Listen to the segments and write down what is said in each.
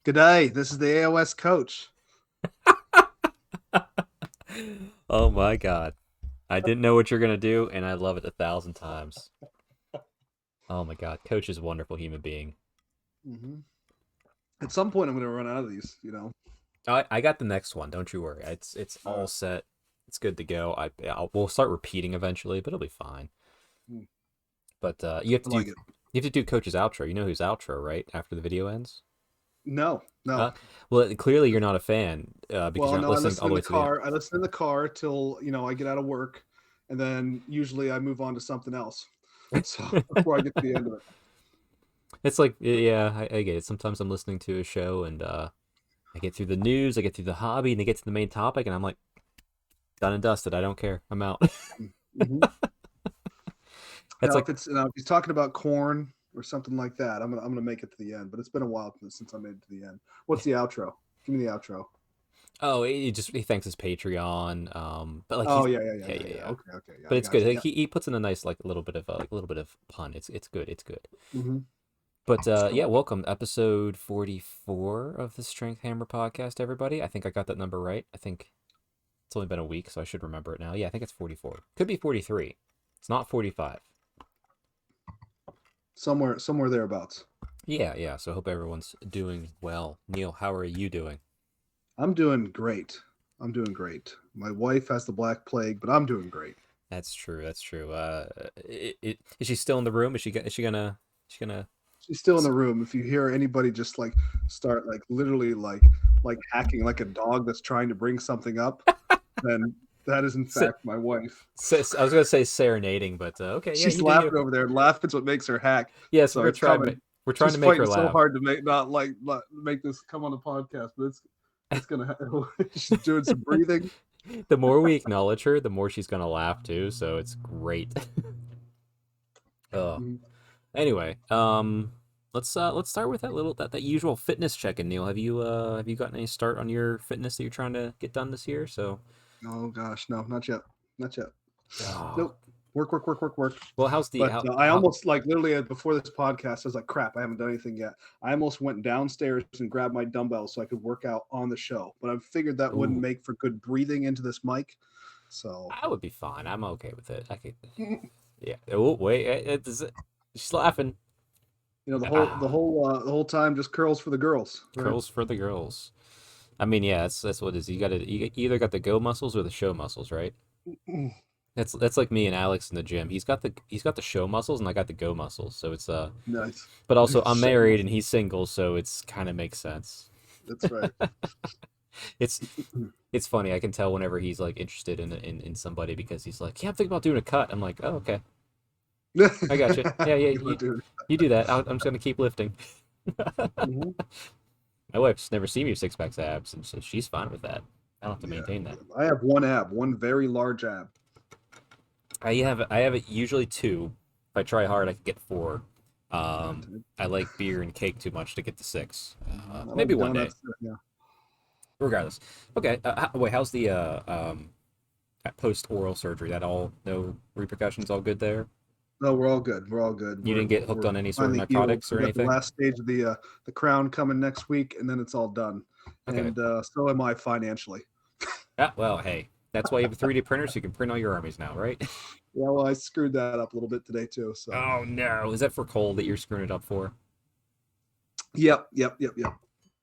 Good day. This is the AOS coach. Oh my god. I didn't know what you're gonna do, and I love it 1,000 times. Oh my god. Coach is a wonderful human being. Mm-hmm. At some point, I'm going to run out of these. I got the next one. Don't you worry. It's all set. It's good to go. We'll start repeating eventually, but it'll be fine. Mm. But you have to I like do it. you have to do Coach's outro. You know who's outro, right? After the video ends. No. Well, clearly you're not a fan because Well, you're not no. I listening listen all in the the way to the end. car. I listen in the car till I get out of work, and then usually I move on to something else. So before I get to the end of it. It's like, yeah, I get it. Sometimes I'm listening to a show and I get through the news, I get through the hobby, and they get to the main topic, and I'm like, done and dusted. I don't care. I'm out. Mm-hmm. That's Now, like, if he's talking about corn or something like that, I'm gonna make it to the end. But it's been a while since I made it to the end. What's the outro? Give me the outro. oh, he thanks his Patreon. But like Oh he's yeah. yeah. Okay. Yeah, But I it's good. got you. Like, Yeah. he puts in a nice like a little bit of pun. It's good. It's good. Mm-hmm. But Cool. yeah, welcome episode 44 of the Strength Hammer podcast, everybody. I think I got that number right. I think it's only been a week, so I should remember it now. Yeah, I think it's 44. Could be 43. It's not 45. Somewhere thereabouts. Yeah. So I hope everyone's doing well. Neil, how are you doing? I'm doing great. My wife has the Black Plague, but I'm doing great. That's true. That's true. Is she still in the room? Is she gonna? She's still in the room. If you hear anybody just like start like literally like hacking like a dog that's trying to bring something up, then that is in Se- fact my wife. I was gonna say serenading, but okay, yeah, She's you do you. laughing over there, and laughing's what makes her hack. Yes, So it's coming. we're trying She's to make her fighting so laugh. hard to make this come on the podcast, but it's gonna. She's doing some breathing. The more we acknowledge her, the more she's gonna laugh too. So it's great. Oh, Mm-hmm. anyway, let's start with that usual fitness check-in. Neil, have you gotten any start on your fitness that you're trying to get done this year? So, Oh gosh, no, not yet, not yet. oh, Nope. Work. well, how's the But I how? almost like literally before this podcast, I was like, crap, I haven't done anything yet. I almost went downstairs and grabbed my dumbbells so I could work out on the show. But I figured that wouldn't Ooh, make for good breathing into this mic. So, I would be fine. I'm okay with it. I could, yeah. Oh wait, she's laughing. the whole the Ah, whole uh, the whole time just curls for the girls, right? curls for the girls. I mean, yeah, that's what it is. You either got the go muscles or the show muscles, right? That's like me and Alex in the gym. He's got the show muscles and I got the go muscles. So it's Nice. but also I'm Show married and muscle. he's single, so it's kind of makes sense. That's right. It's it's funny. I can tell whenever he's like interested in somebody because he's like, "Yeah, I'm thinking about doing a cut." I'm like, "Oh, okay. I got you. Yeah, yeah, You want to- you do that. I'm just gonna keep lifting." Mhm. My wife's never seen me with six packs abs, and so she's fine with that. I don't have to Yeah. maintain that. I have one ab, one very large ab. I have it usually two. If I try hard, I can get four. I I like beer and cake too much to get to six. Maybe like one day. donuts. Yeah. Regardless. Okay. Wait, how's the post oral surgery? That all no repercussions? All good there? No, we're all good. We're all good. You didn't get hooked We're on any sort of finally healed. narcotics We or got the anything? last stage of the crown coming next week, and then it's all done. Okay. And so am I financially. Ah, well, hey, that's why you have a 3D printer so you can print all your armies now, right? Yeah, well, I screwed that up a little bit today too. So, Oh no, is that for Cole that you're screwing it up for? yep.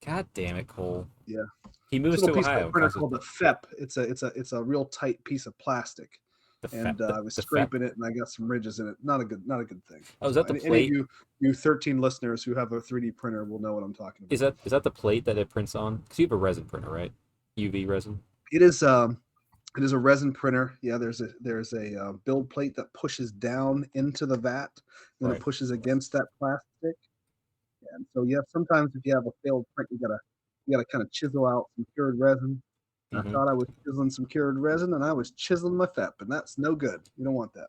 God damn it, Cole. Yeah, He this moves little to piece Ohio of and printer causes called the FEP. It's a real tight piece of plastic, the fat and I was the fat. scraping it, and I got some ridges in it. Not a good thing. Oh, is So, that the any of plate? you 13 listeners who have a 3D printer will know what I'm talking Is about. that the plate that it prints on? Because you have a resin printer, right? UV resin. It is It is a resin printer. Yeah, there's a build plate that pushes down into the vat, and then it Right. pushes against that plastic. And so yeah, sometimes if you have a failed print, you gotta kind of chisel out some cured resin. And I Mm-hmm. thought I was chiseling some cured resin, and I was chiseling my FEP, and that's no good. You don't want that.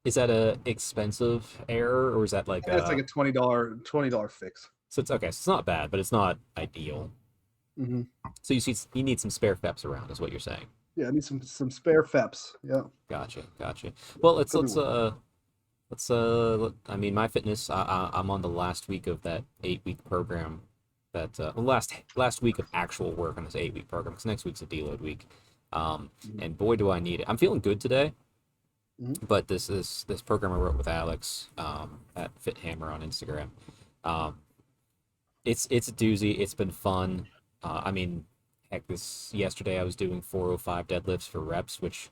Is that a expensive error, or is that like And it's like a? a $20 fix. So it's okay. So it's not bad, but it's not ideal. Hmm. So you need some spare feps around, is what you're saying. Yeah, I need some spare FEPs. Yeah, Gotcha, gotcha. Well, could be worse. I mean, my fitness. I'm on the last week of that 8 week program. The last week of actual work on this 8 week program. Because next week's a deload week. Hmm. And boy, do I need it. I'm feeling good today, Hmm. but this program I wrote with Alex at FitHammer on Instagram. Um, it's a doozy. It's been fun. I mean, heck, this yesterday I was doing 405 deadlifts for reps, which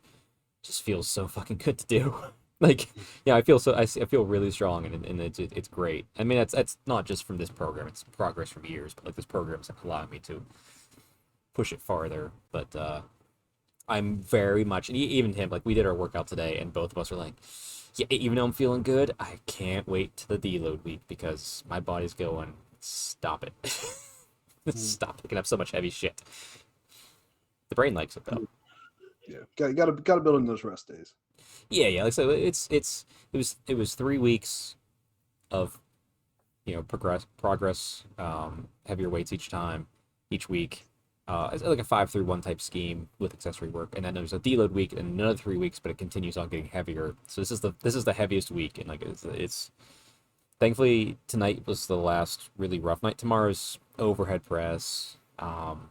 just feels so fucking good to do. Like, yeah, I feel really strong, and it's great. I mean, that's not just from this program; it's progress from years. But like this program's allowing me to push it farther. But I'm very much, and even him, like we did our workout today, and both of us are like, yeah, even though I'm feeling good, I can't wait to the deload week because my body's going, stop it, stop picking up so much heavy shit. The brain likes it though. Yeah, got to build in those rest days. Yeah. Like so, it was 3 weeks of progress, heavier weights each week. It's like a 5-3-1 type scheme with accessory work, and then there's a deload week and another 3 weeks, but it continues on getting heavier. So this is the heaviest week, and like it's thankfully tonight was the last really rough night. Tomorrow's overhead press, some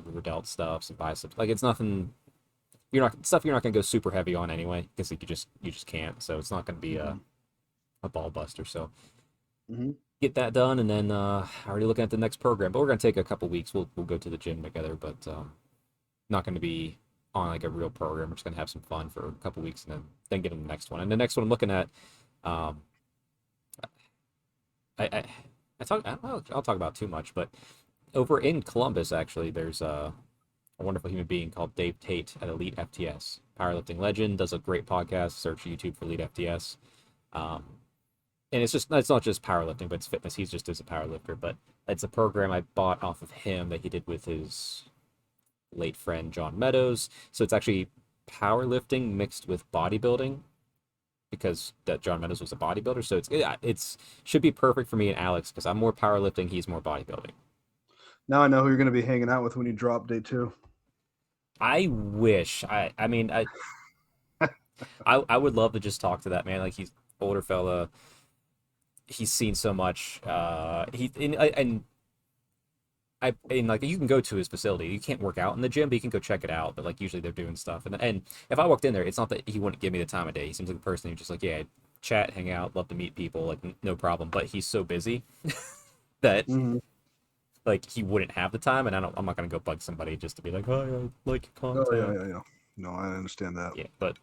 rear delt stuff, some biceps. Like it's nothing. You're not gonna go super heavy on anyway because like, you just can't. So it's not gonna be Hmm. a ball buster. So Hmm. get that done, and then already looking at the next program. But we're gonna take a couple weeks. We'll go to the gym together, but not gonna be on like a real program. We're just gonna have some fun for a couple weeks, and then get in the next one. And the next one I'm looking at, um, I I, I'll talk about too much, but over in Columbus actually, there's a wonderful human being called Dave Tate at Elite FTS, powerlifting legend. Does a great podcast. Search YouTube for Elite FTS. Um, and it's not just powerlifting, but it's fitness. He's just as a powerlifter, but it's a program I bought off of him that he did with his late friend John Meadows. So it's actually powerlifting mixed with bodybuilding because that John Meadows was a bodybuilder. So it's should be perfect for me and Alex because I'm more powerlifting, he's more bodybuilding. Now I know who you're going to be hanging out with when you drop day two. I wish I mean I would love to just talk to that man. Like he's older fella. He's seen so much. And like you can go to his facility. You can't work out in the gym, but you can go check it out. But like usually they're doing stuff. And if I walked in there, it's not that he wouldn't give me the time of day. He seems like a person who's just like, yeah, chat, hang out, love to meet people, like no problem. But he's so busy that Hmm. like he wouldn't have the time. And I'm not gonna go bug somebody just to be like, oh, I like your Oh yeah, content. yeah, yeah. No, I understand that. Yeah, but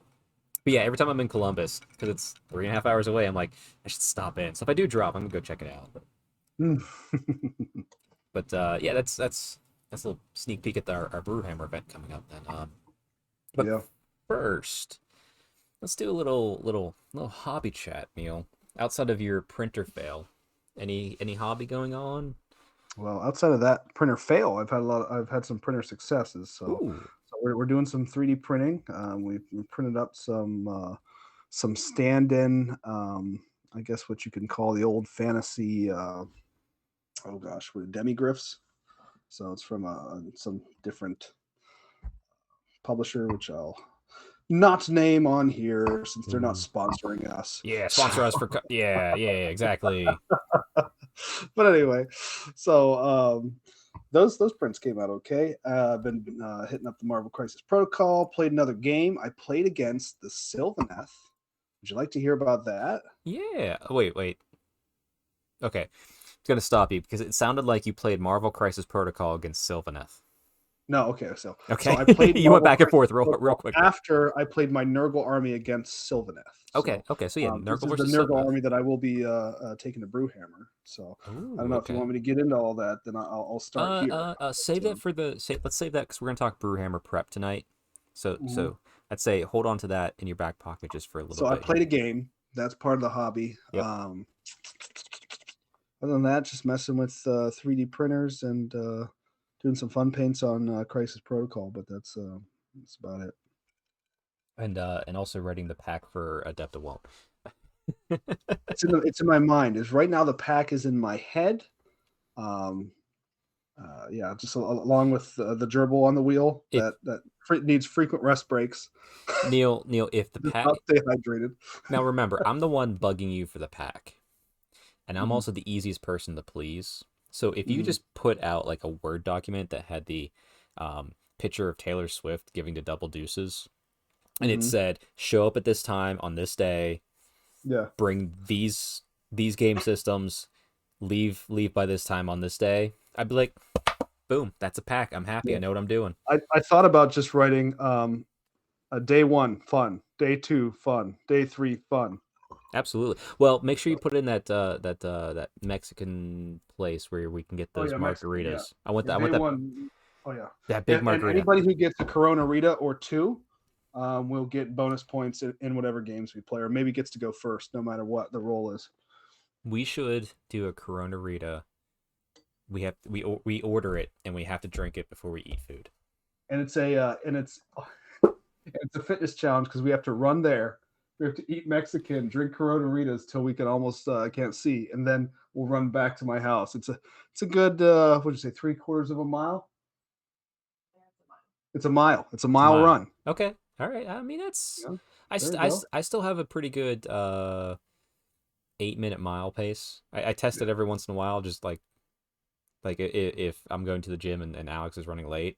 yeah, every time I'm in Columbus, because it's 3.5 hours away, I'm like, I should stop in. So if I do drop, I'm gonna go check it out. Mm. But that's a little sneak peek at our Brewhammer event coming up then. But Yeah. first, let's do a little hobby chat, Neil. Outside of your printer fail, any hobby going on? Well, outside of that printer fail, I've had some printer successes. Ooh, So we're doing some 3D printing. We printed up some stand-in, I guess what you can call the old fantasy. Oh gosh, what demigriffs. So it's from some different publisher, which I'll not name on here since they're not ooh. sponsoring us. Yeah, So, sponsor us for yeah, exactly. but anyway, so those prints came out okay. I've been hitting up the Marvel Crisis Protocol. Played another game. I played against the Sylvaneth. Would you like to hear about that? Yeah. Wait. Okay, it's gonna stop you because it sounded like you played Marvel Crisis Protocol against Sylvaneth. No, okay. So Okay, I played you went Marvel back and Crisis forth real Protocol quickly. after I played my Nurgle army against Sylvaneth. Okay, So okay. So yeah, this Nurgle is the versus Nurgle Sylvaneth. army that I will be taking to Brewhammer. So I don't Ooh, know if you okay. want me to get into all that, then I'll start here. Save But, that for let's save that because we're gonna talk Brewhammer prep tonight. Mhm. So I'd say hold on to that in your back pocket just for a little So I bit here. played a game. That's part of the hobby. Yep. Other than that, just messing with 3D printers and doing some fun paints on Crisis Protocol. But that's about it. And also writing the pack for Adept Won't. It's in my mind. Is right now the pack is in my head. Um, yeah, just along with the gerbil on the wheel If that needs frequent rest breaks. Neil, if the Just pack not stay hydrated. now remember, I'm the one bugging you for the pack, and I'm Mm, also the easiest person to please. So if you mm, just put out like a Word document that had the picture of Taylor Swift giving to Double Deuces, and it mm-hmm. said, "Show up at this time on this day, Yeah, bring these game systems, leave by this time on this day," I'd be like, "Boom, that's a pack. I'm happy. I yeah. know what I'm doing." I thought about just writing a day one fun, day two fun, day three fun. Absolutely. Well, make sure you put in that Mexican place where we can get Oh those yeah, Mexican. Yeah, margaritas. I want yeah. that. I Day want that one. Oh yeah, that big and margarita. anybody who gets a Corona Rita or two will get bonus points in whatever games we play, or maybe gets to go first, no matter what the role is. We should do a Corona Rita. We order it and we have to drink it before we eat food. And it's a fitness challenge because we have to run there. We have to eat Mexican, drink Corona Ritas till we can almost can't see, and then we'll run back to my house. It's a good what'd you say, 3/4 of a mile? It's a mile. It's a It's a mile mile. run. Okay. All right. I mean, that's Yeah, there you go. I still have a pretty good 8 minute mile pace. I test it Yeah. every once in a while, just like if I'm going to the gym and Alex is running late,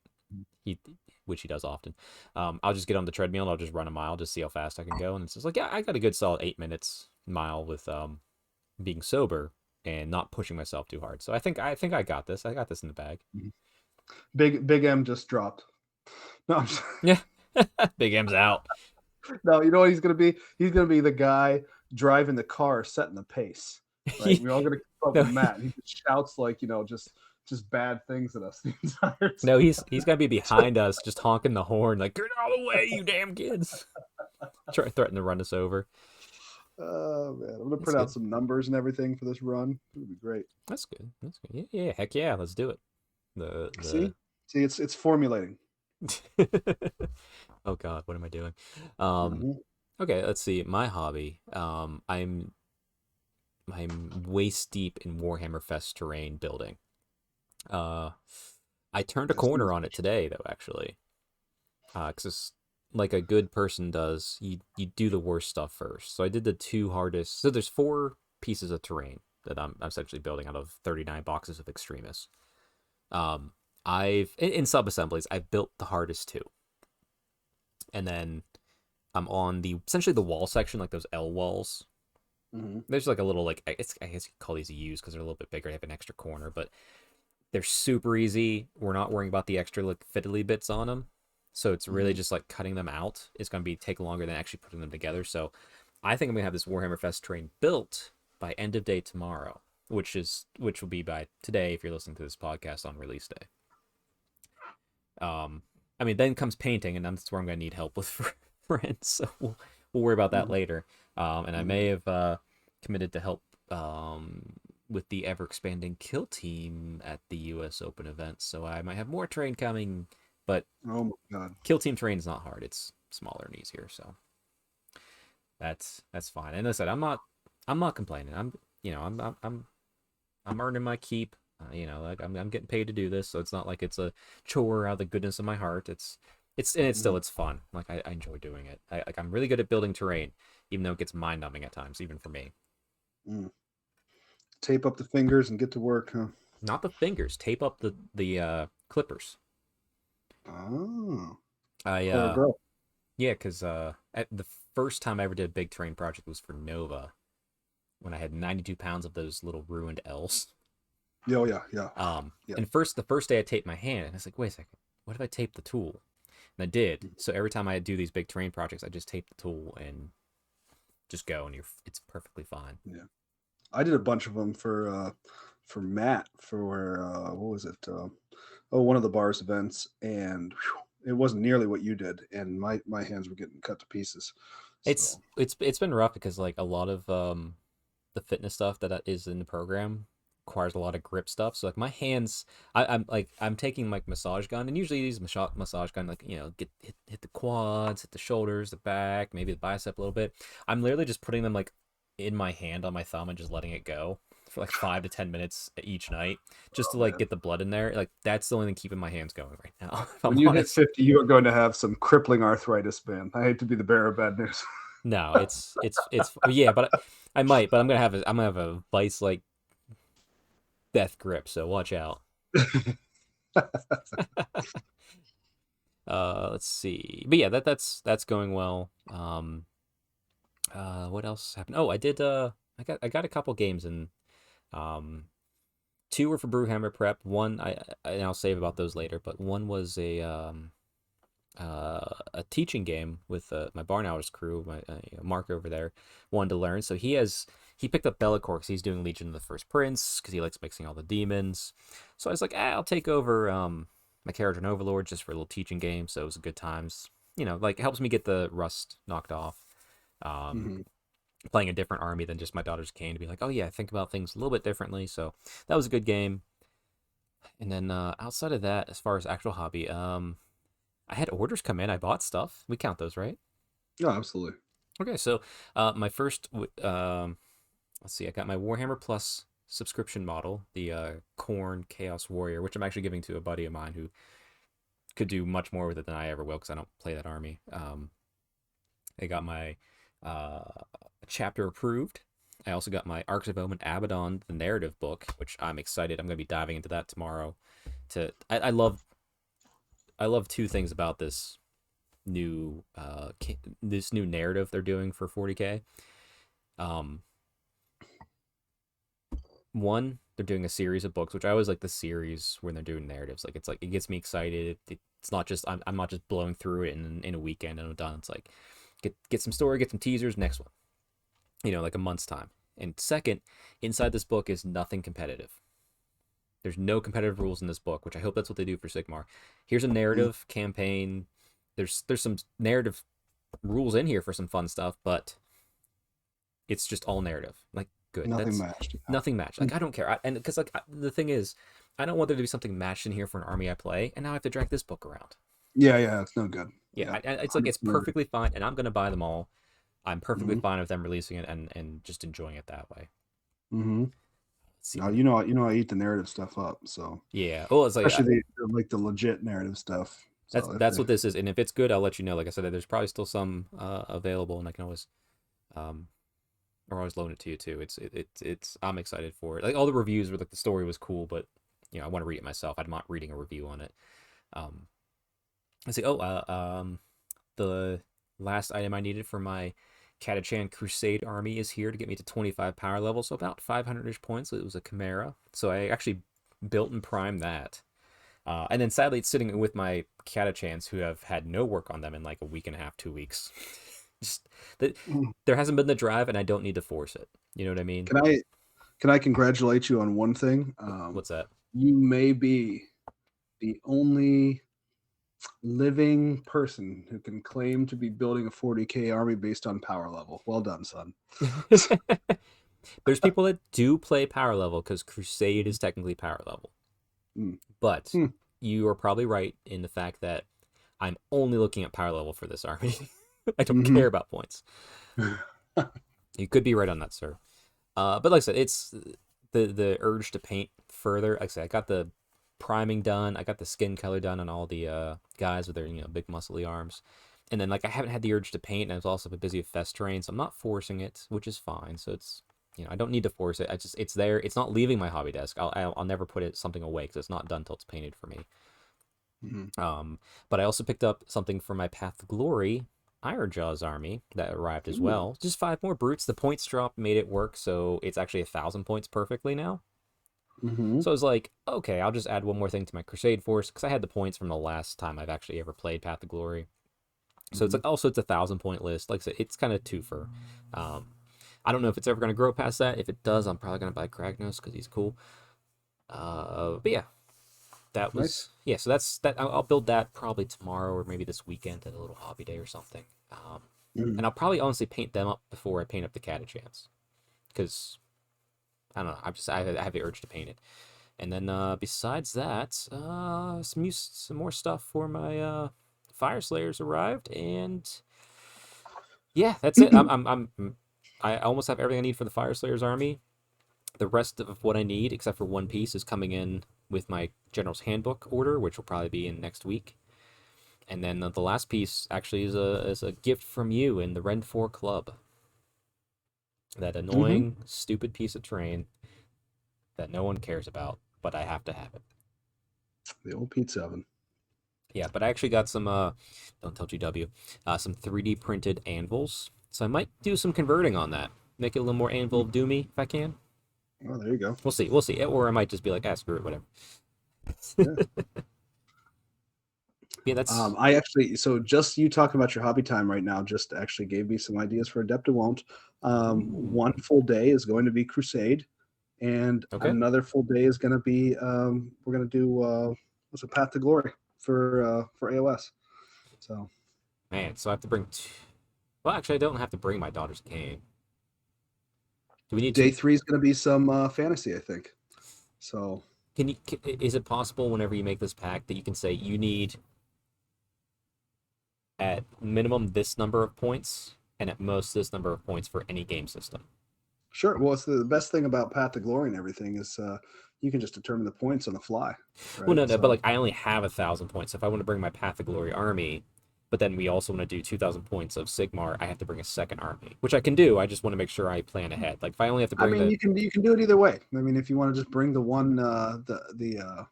he which he does often. I'll just get on the treadmill and I'll just run a mile, just see how fast I can go. And it's just like, yeah, I got a good solid 8 minutes mile with being sober and not pushing myself too hard. So I got this. I got this in the bag. Mhm. Big M just dropped. No, Yeah. Big M's out. no, you know what he's gonna be? He's gonna be the guy driving the car, setting the pace. Right? We're all gonna keep up no, with Matt. And he just shouts like just bad things at us the entire no, time. he's gonna be behind us, just honking the horn, like, get out of the way, you damn kids. Threaten to run us over. Oh man, I'm gonna That's print out good. some numbers and everything for this run. It'll be great. That's good. That's good. Yeah, yeah, heck yeah, let's do it. The See, it's formulating. oh god, what am I doing? Um, Mhm. okay, let's see. My hobby. I'm waist deep in Warhammer Fest terrain building. Uh, I turned a This corner seems on it today though, actually. 'Cause it's like a good person does. You do the worst stuff first. So I did the two hardest. So there's four pieces of terrain that I'm essentially building out of 39 boxes of extremis. Um, I've in sub assemblies I've built the hardest two, and then I'm on the essentially the wall section, like those L walls. Mhm. There's like a little like I guess you could call these U's because they're a little bit bigger. They have an extra corner, but they're super easy. We're not worrying about the extra like fiddly bits on them. So it's really Mhm. just like cutting them out. It's going to be take longer than actually putting them together. So I think I'm going to have this Warhammer Fest terrain built by end of day tomorrow, which will be by today if you're listening to this podcast on release day. I mean, then comes painting, and that's where I'm going to need help with friends. So we'll worry about that Mhm. later. And I Mhm. may have committed to help with the ever expanding kill team at the U.S. Open event. So I might have more terrain coming, but Oh my god. kill team terrain is not hard. It's smaller and easier, so that's fine. And as I said, I'm not complaining. I'm earning my keep. Like I'm getting paid to do this, so it's not like it's a chore out of the goodness of my heart. Mhm. It's fun. Like I enjoy doing it. I'm really good at building terrain, even though it gets mind numbing at times, even for me. Mm. Tape up the fingers and get to work, huh? Not the fingers. Tape up the clippers. Oh, I clever girl. Yeah, because at the first time I ever did a big terrain project was for Nova when I had 92 pounds of those little ruined L's. Yeah, oh, yeah, yeah, yeah. And the first day I taped my hand, and I was like, wait a second, what if I tape the tool? And I did. So every time I do these big terrain projects, I just tape the tool and just go, and it's perfectly fine. Yeah. I did a bunch of them for Matt for what was it? Oh, one of the bars events, and whew, it wasn't nearly what you did, and my hands were getting cut to pieces. It's So it's been rough because like a lot of the fitness stuff that is in the program requires a lot of grip stuff. So like my hands, I'm taking like massage gun, and usually these massage gun like hit the quads, hit the shoulders, the back, maybe the bicep a little bit. I'm literally just putting them like in my hand on my thumb and just letting it go for like 5 to 10 minutes each night, just to like man, get the blood in there. Like that's the only thing keeping my hands going right now. If I'm when you hit honest. 50, you are going to have some crippling arthritis, man. I hate to be the bearer of bad news. No, it's yeah, but I might, but I'm gonna have a vice like death grip, so watch out. Let's see, but yeah, that's going well. What else happened? Oh, I did. I got a couple games and um, two were for Brewhammer prep. One and I'll save about those later, but one was a teaching game with my Barn Hours crew, my Mark over there wanted to learn. So he picked up Bellacore because he's doing Legion of the First Prince because he likes mixing all the demons. So I was like, I'll take over my character in Overlord just for a little teaching game. So it was a good times. Like it helps me get the rust knocked off. Um, Mhm. Playing a different army than just my daughter's cane to be like, oh yeah, think about things a little bit differently. So that was a good game. And then outside of that, as far as actual hobby, I had orders come in. I bought stuff. We count those, right? Yeah, absolutely. Okay, so my first, let's see, I got my Warhammer Plus subscription model, the Khorne Chaos Warrior, which I'm actually giving to a buddy of mine who could do much more with it than I ever will because I don't play that army. I got my uh, chapter approved. I also got my Arcs of Omen Abaddon, the narrative book, which I'm excited. I'm going to be diving into that tomorrow. I love two things about new this new narrative they're doing for 40K. Um, One, they're doing a series of books, which I always like the series when they're doing narratives. Like it gets me excited. It's not just I'm not just blowing through it in a weekend and I'm done. It's like get some story, get some teasers, next one. Like a month's time. And second, inside this book is nothing competitive. There's no competitive rules in this book, which I hope that's what they do for Sigmar. Here's a Mm, narrative campaign. There's some narrative rules in here for some fun stuff, but it's just all narrative. Like, good. nothing That's matched. Yeah. nothing matched. Like, Mm, I don't care. And because the thing is, I don't want there to be something matched in here for an army I play, and now I have to drag this book around. yeah, yeah, it's no good. Yeah, Yeah, it's like it's 100% agree. perfectly fine, and I'm gonna buy them all. I'm perfectly Mm-hmm. fine with them releasing it and just enjoying it that way. Mm-hmm. Let's see. Now you know I eat the narrative stuff up, so Yeah. Well, it's like especially like the legit narrative stuff. that's So that's what this is, and if it's good, I'll let you know. Like I said, there's probably still some available, and I can always um or always loan it to you too. It's I'm excited for it. Like all the reviews were like the story was cool, but I want to read it myself. I'm not reading a review on it. Um, I say, the last item I needed for my Catachan Crusade army is here to get me to 25 power level, so about 500ish points. It was a Chimera, so I actually built and primed that. And then sadly, it's sitting with my Catachans who have had no work on them in like a week and a half, 2 weeks. Just that Mm. there hasn't been the drive, and I don't need to force it. You know what I mean? Can I congratulate you on one thing? What's that? You may be the only living person who can claim to be building a 40K army based on power level. Well done, son. There's people that do play power level because Crusade is technically power level. Mm. But Mm. you are probably right in the fact that I'm only looking at power level for this army. I don't Mm-hmm. care about points. You could be right on that, sir. But like I said, it's the urge to paint further. Like I said, I got the priming done. I got the skin color done on all the guys with their big muscly arms. And then like I haven't had the urge to paint, and I was also been busy with fest terrain, so I'm not forcing it, which is fine. So it's I don't need to force it. It's there. It's not leaving my hobby desk. I'll never put something away because it's not done till it's painted for me. Mm-hmm. But I also picked up something for my Path to Glory Ironjaw's army that arrived as Ooh. well. Just 5 more brutes. The points drop made it work, so it's actually 1,000 points perfectly now. Mm-hmm. So I was like, okay, I'll just add one more thing to my Crusade force because I had the points from the last time I've actually ever played Path to Glory. So it's Mm-hmm. like also it's 1,000 point list. Like I said, it's kind of twofer. Um, I don't know if it's ever going to grow past that. If it does, I'm probably going to buy Kragnos because he's cool. But yeah, that Nice. was yeah. So that's that. I'll build that probably tomorrow or maybe this weekend at a little hobby day or something. Mhm. And I'll probably honestly paint them up before I paint up the Catachans because I don't know. I have the urge to paint it. And then besides that, some more stuff for my Fire Slayers arrived, and yeah, that's it. I almost have everything I need for the Fire Slayers army. The rest of what I need, except for one piece, is coming in with my General's Handbook order, which will probably be in next week. And then the last piece actually is a gift from you in the Ren 4 Club. That Hmm. annoying, stupid piece of terrain that no one cares about, but I have to have it. The old pizza oven. Yeah, but I actually got some don't tell GW, some 3D printed anvils. So I might do some converting on that. Make it a little more anvil doomy if I can. Oh, there you go. We'll see. We'll see. Or I might just be like, ah, screw it, whatever. Yeah. Yeah, that's I actually, so just you talking about your hobby time right now just actually gave me some ideas for Adept Won't. ooh. One full day is going to be Crusade, and Okay. another full day is going to be we're going to do what's a Path to Glory for AOS. So Man, so I have to bring well, actually I don't have to bring my daughter's game. Do we need day to three is going to be some fantasy, I think. So is it possible whenever you make this pack that you can say you need at minimum this number of points and at most this number of points for any game system? sure. Well, it's the best thing about Path to Glory and everything is you can just determine the points on the fly, Well, right? no, but So like I only have 1,000 points. So if I want to bring my Path of Glory army, but then we also want to do 2,000 points of Sigmar, I have to bring a second army, which I can do. I just want to make sure I plan ahead. Like if I only have to I bring mean, the, you can do it either way. I mean, if you want to just bring the one the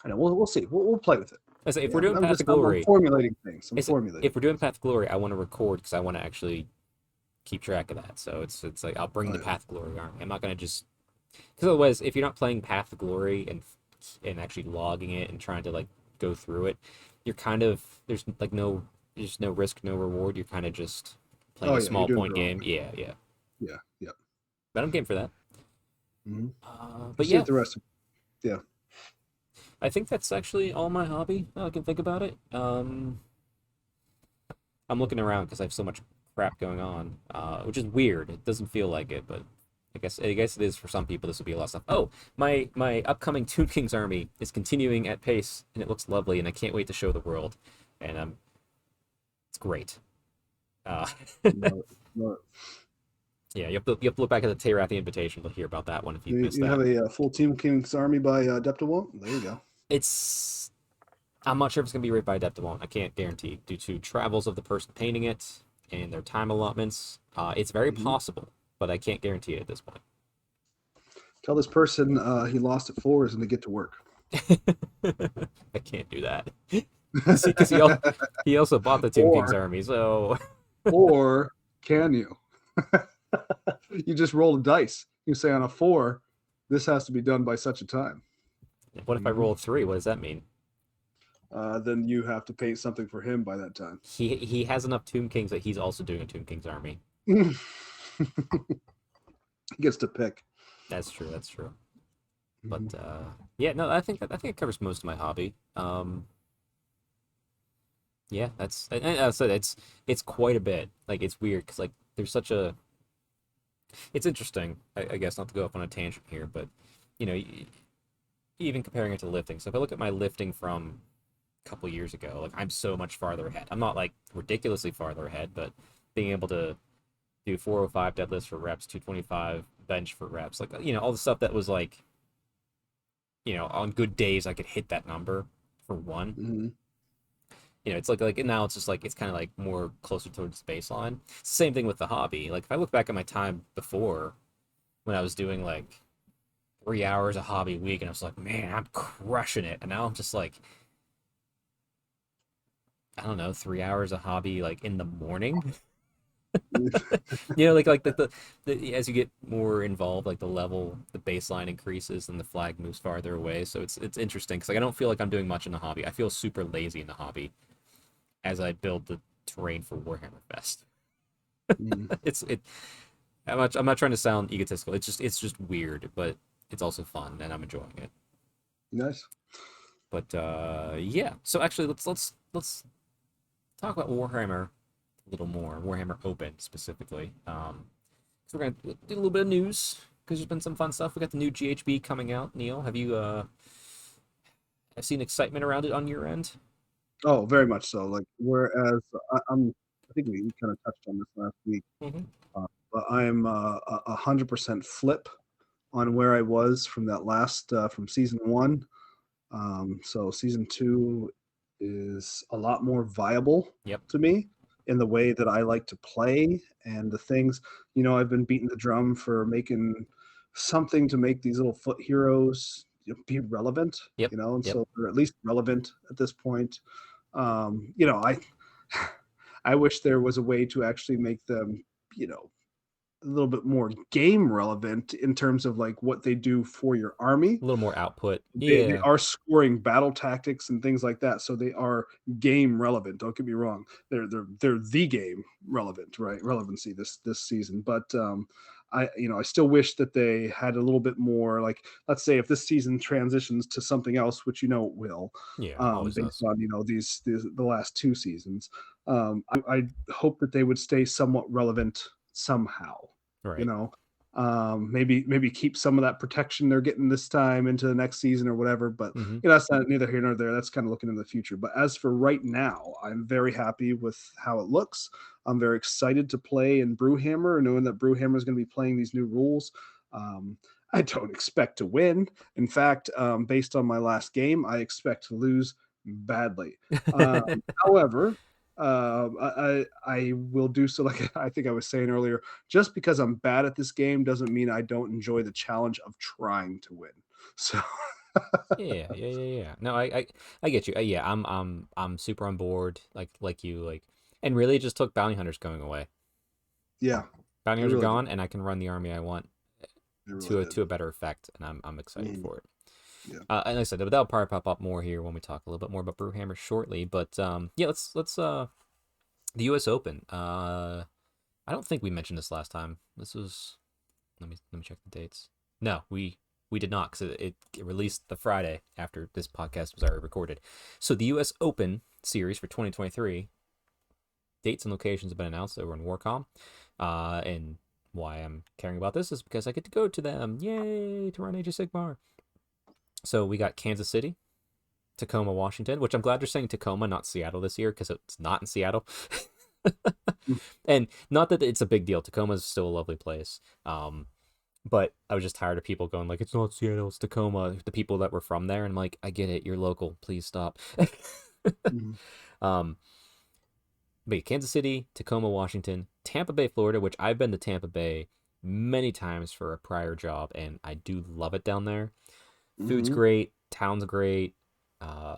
I know we'll see. We'll play with it. I say if Yeah, we're doing I'm Path just of I'm Glory, formulating things. I'm is if formulating we're doing things. Path of Glory, I want to record because I want to actually keep track of that. So it's like I'll bring Oh the yeah. Path of Glory army. I'm not gonna just because otherwise, if you're not playing Path of Glory and actually logging it and trying to like go through it, you're kind of there's no risk, no reward. You're kind of just playing Oh a yeah. You're small doing it point the wrong game. way. Yeah, yeah. Yeah. Yeah. But I'm game for that. Mm-hmm. But Let's see yeah, what the rest. Yeah. I think that's actually all my hobby. Now I can think about it. I'm looking around because I have so much crap going on, which is weird. It doesn't feel like it, but I guess it is for some people. This will be a lot of stuff. Oh, my upcoming Tomb King's army is continuing at pace, and it looks lovely, and I can't wait to show the world. And it's great. Uh, No, no. yeah, you have to look back at the Teyrathi invitation to hear about that one if you've missed You have that. a full Team King's Army by Deptawalt. There you go. It's I'm not sure if it's gonna be right by Adeptivon. I can't guarantee due to travels of the person painting it and their time allotments. It's very Mm-hmm. possible, but I can't guarantee it at this point. Tell this person he lost at fours and to get to work. I can't do that because he also bought the Tomb King's or army. So or can you? You just roll a dice. You say on a four, this has to be done by such a time. what if I Mm-hmm. roll a 3? What does that mean? Then you have to paint something for him by that time. He has enough Tomb Kings that he's also doing a Tomb King's army. He gets to pick. That's true. That's true. But Mhm. yeah, no, I think it covers most of my hobby. Yeah, and I said it's quite a bit. Like it's weird because like there's such a it's interesting. I guess not to go off on a tangent here, but you know, even comparing it to lifting. So if I look at my lifting from a couple years ago, like I'm so much farther ahead. I'm not like ridiculously farther ahead, but being able to do 405 deadlifts for reps, 225 bench for reps, like all the stuff that was like on good days I could hit that number for one. Mhm. It's like now it's just like it's kind of like more closer towards the baseline. Same thing with the hobby. Like if I look back at my time before when I was doing like 3 hours a hobby a week and I was like, man, I'm crushing it. And now I'm just like, I don't know, 3 hours a hobby like in the morning. Like as you get more involved, like the baseline increases and the flag moves farther away. So it's interesting because like I don't feel like I'm doing much in the hobby. I feel super lazy in the hobby as I build the terrain for Warhammer Fest. Mhm. It's it. I'm not trying to sound egotistical. It's just weird, but it's also fun and I'm enjoying it. Nice. But yeah. So actually, let's talk about Warhammer a little more. Warhammer Open specifically. So we're gonna do a little bit of news because there's been some fun stuff. We got the new GHB coming out. Neil, have you seen excitement around it on your end? Oh, very much so. Like whereas I think we kind of touched on this last week, Mm-hmm. but I'm 100% flip on where I was from that last from season one. So season two is a lot more viable Yep. to me in the way that I like to play and the things. I've been beating the drum for making something to make these little foot heroes be relevant. Yep. And Yep. so they're at least relevant at this point. I I wish there was a way to actually make them, you know, a little bit more game relevant in terms of like what they do for your army. A little more output. They Yeah. are scoring battle tactics and things like that, so they are game relevant. Don't get me wrong; they're the game relevant, right? Relevancy this season, but I still wish that they had a little bit more. Like, let's say if this season transitions to something else, which it will, Yeah. Always based does. on these the last two seasons. I hope that they would stay somewhat relevant somehow. You Right. know, maybe keep some of that protection they're getting this time into the next season or whatever. But Mm-hmm. that's not neither here nor there. That's kind of looking in the future. But as for right now, I'm very happy with how it looks. I'm very excited to play in Brewhammer, knowing that Brewhammer is going to be playing these new rules. I don't expect to win. In fact, based on my last game, I expect to lose badly. However, I will do so. Like I think I was saying earlier, just because I'm bad at this game doesn't mean I don't enjoy the challenge of trying to win. So Yeah, yeah, yeah, yeah. No, I get you. Yeah, I'm super on board. Like you, like, and really, it just took bounty hunters going away. yeah, Bounty it hunters are really did. gone, and I can run the army I want It really did. to a better effect, and I'm excited Mm, for it. yeah. And like I said, that'll probably pop up more here when we talk a little bit more about Brewhammer shortly. But yeah, let's the U.S. Open. I don't think we mentioned this last time. This was let me check the dates. No, we did not because it released the Friday after this podcast was already recorded. So the U.S. Open series for 2023 dates and locations have been announced over in Warcom, and why I'm caring about this is because I get to go to them. Yay to run Age of Sigmar. So we got Kansas City, Tacoma, Washington, which I'm glad you're saying Tacoma, not Seattle this year because it's not in Seattle. Mm, And not that it's a big deal. Tacoma is still a lovely place. But I was just tired of people going like, it's not Seattle, it's Tacoma. The people that were from there, and I'm like, I get it, you're local, please stop. mm, um, but yeah, Kansas City, Tacoma, Washington, Tampa Bay, Florida, which I've been to Tampa Bay many times for a prior job, and I do love it down there. Food's mm. great, town's great. Uh,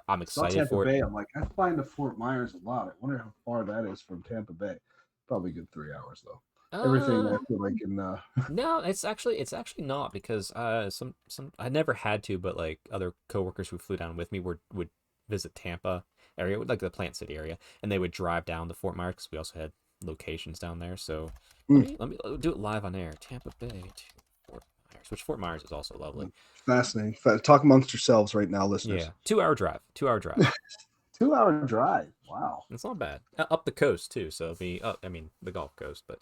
I'm Saw excited Tampa for it. Bay. I'm like, I fly into Fort Myers a lot. I wonder how far that is from Tampa Bay. Probably a good 3 hours though. Everything Uh, I feel like in No, it's actually not because some I never had to, but like other coworkers who flew down with me would visit Tampa area, like the Plant City area, and they would drive down to Fort Myers because we also had locations down there. So mm, let me do it live on air. Tampa Bay to Fort Myers, which Fort Myers is also lovely. fascinating. Talk amongst yourselves right now, listeners. Yeah, 2 hour drive, 2 hour drive. 2 hour drive. Wow. It's not bad. Up the coast too, so it'll be up. I mean the Gulf Coast, but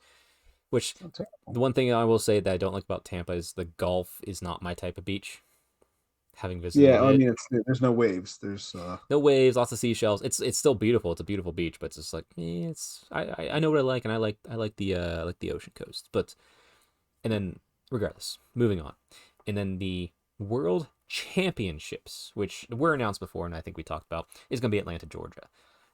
which It's not terrible. the one thing I will say that I don't like about Tampa is the Gulf is not my type of beach. Having visited Yeah, I it, mean, there's no waves. There's no waves, lots of seashells. It's still beautiful. It's a beautiful beach, but it's just like it's I know what I like, and I like the ocean coast. But and then regardless, moving on, and then the World Championships, which were announced before, and I think we talked about, is going to be Atlanta, Georgia,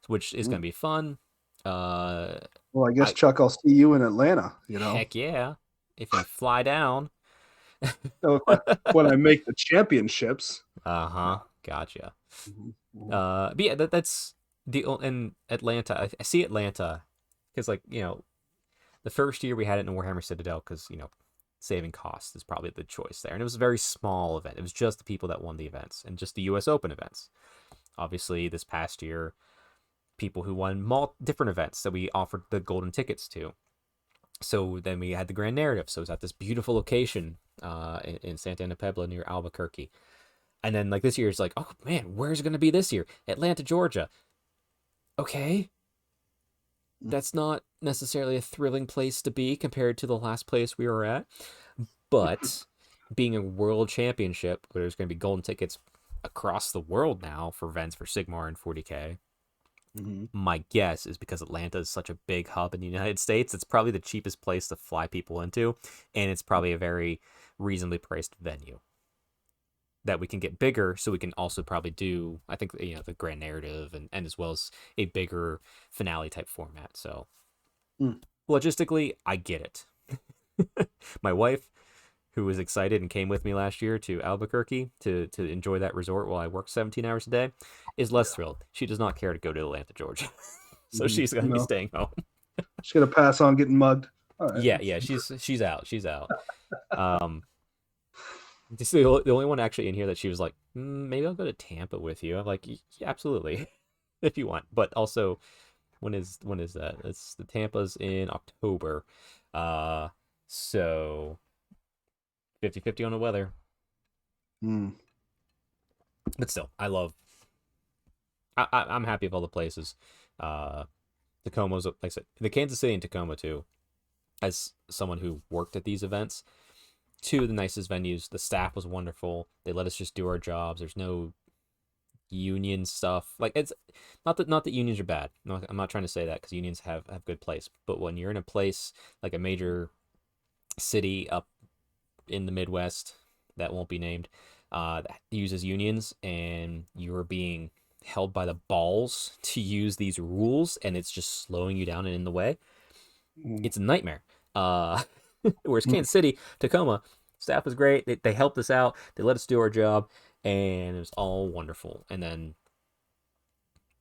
which is going mm. to be fun. Uh, Well, I guess I Chuck, I'll see you in Atlanta. heck yeah, if you fly down. So when I make the championships. Uh Yeah. huh. Gotcha. Mhm, mhm, But yeah, that's in Atlanta. I see Atlanta because like the first year we had it in Warhammer Citadel because saving costs is probably the choice there, and it was a very small event. It was just the people that won the events and just the U.S. Open events. Obviously, this past year, people who won different events that we offered the golden tickets to. So then we had the grand narrative. So it was at this beautiful location in Santa Ana Puebla near Albuquerque. And then like this year, it's like, oh man, where's it gonna be this year? Atlanta, Georgia. Okay, that's not necessarily a thrilling place to be compared to the last place we were at. But being a world championship, where there's going to be golden tickets across the world now for events for Sigmar and 40K, Mm-hmm. my guess is because Atlanta is such a big hub in the United States, it's probably the cheapest place to fly people into, and it's probably a very reasonably priced venue that we can get bigger, so we can also probably do, I think, the grand narrative and as well as a bigger finale type format. So Mm. logistically, I get it. My wife, who was excited and came with me last year to Albuquerque to enjoy that resort while I worked 17 hours a day, is less thrilled. She does not care to go to Atlanta, Georgia. So Mm-hmm. she's going to be No, staying home. just gonna pass on getting mugged. All right. Yeah, she's out. She's out. Um, this is the only one actually in here that she was like, maybe I'll go to Tampa with you. I'm like, yeah, absolutely, if you want. But also, when is that? It's the Tampa's in October. Uh, so 50-50 on the weather. Mm. But still, I'm happy with all the places. Uh, Tacoma's, like I said, the Kansas City and Tacoma too. As someone who worked at these events, two of the nicest venues. The staff was wonderful. They let us just do our jobs. There's no union stuff. Like, it's not that unions are bad. No, I'm not trying to say that, because unions have good place. But when you're in a place like a major city up in the Midwest that won't be named, that uses unions, and you're being held by the balls to use these rules, and it's just slowing you down and in the way, Mm. it's a nightmare. Uh, whereas Mm. Kansas City, Tacoma, staff was great. They helped us out. They let us do our job, and it was all wonderful. And then,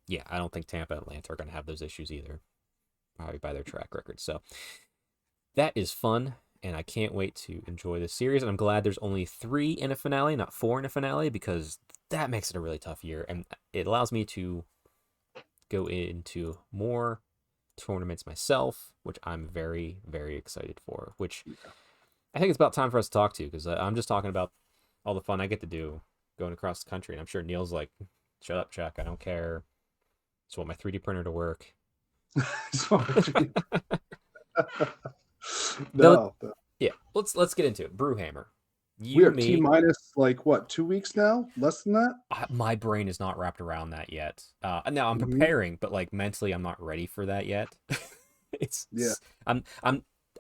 yeah, I don't think Tampa and Atlanta are going to have those issues either, probably by their track record. So that is fun, and I can't wait to enjoy this series. And I'm glad there's only 3 in a finale, not 4 in a finale, because that makes it a really tough year, and it allows me to go into more tournaments myself, which I'm very, very excited for. Which I think it's about time for us to talk to, because I'm just talking about all the fun I get to do going across the country, and I'm sure Neil's like, "Shut up, Chuck. I don't care. Just want my 3D printer to work." Though, No, yeah, let's get into it. Brewhammer, we you, are T me. minus like what, 2 weeks now? Less than that? My brain is not wrapped around that yet. Now I'm Mm-hmm. preparing, but like mentally, I'm not ready for that yet. Yeah. I'm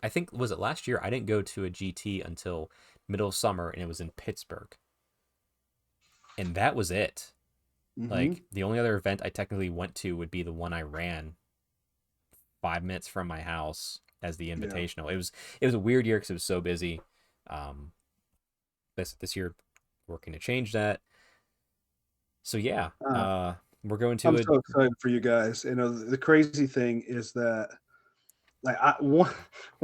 I think, was it last year? I didn't go to a GT until middle of summer, and it was in Pittsburgh, and that was it. Mm-hmm. Like, the only other event I technically went to would be the one I ran 5 minutes from my house as the Yeah. Invitational. It was a weird year because it was so busy. Um, this year, working to change that. So yeah, Uh, we're going I'm to a so excited for you guys. You know, the crazy thing is that like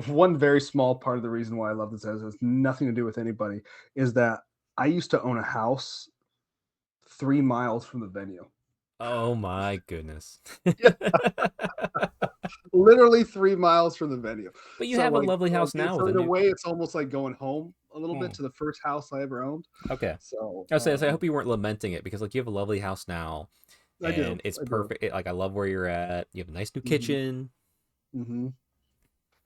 one very small part of the reason why I love this has nothing to do with anybody is that I used to own a house 3 miles from the venue. oh my goodness. Yeah, literally 3 miles from the venue. But you So have a like, lovely house now so with a in a new. way, it's almost like going home a little bit Hmm. to the first house I ever owned. Okay. So I hope you weren't lamenting it, because like, you have a lovely house now, I do, and it's I do. perfect. Like, I love where you're at. You have a nice new Hmm. kitchen. Hmm.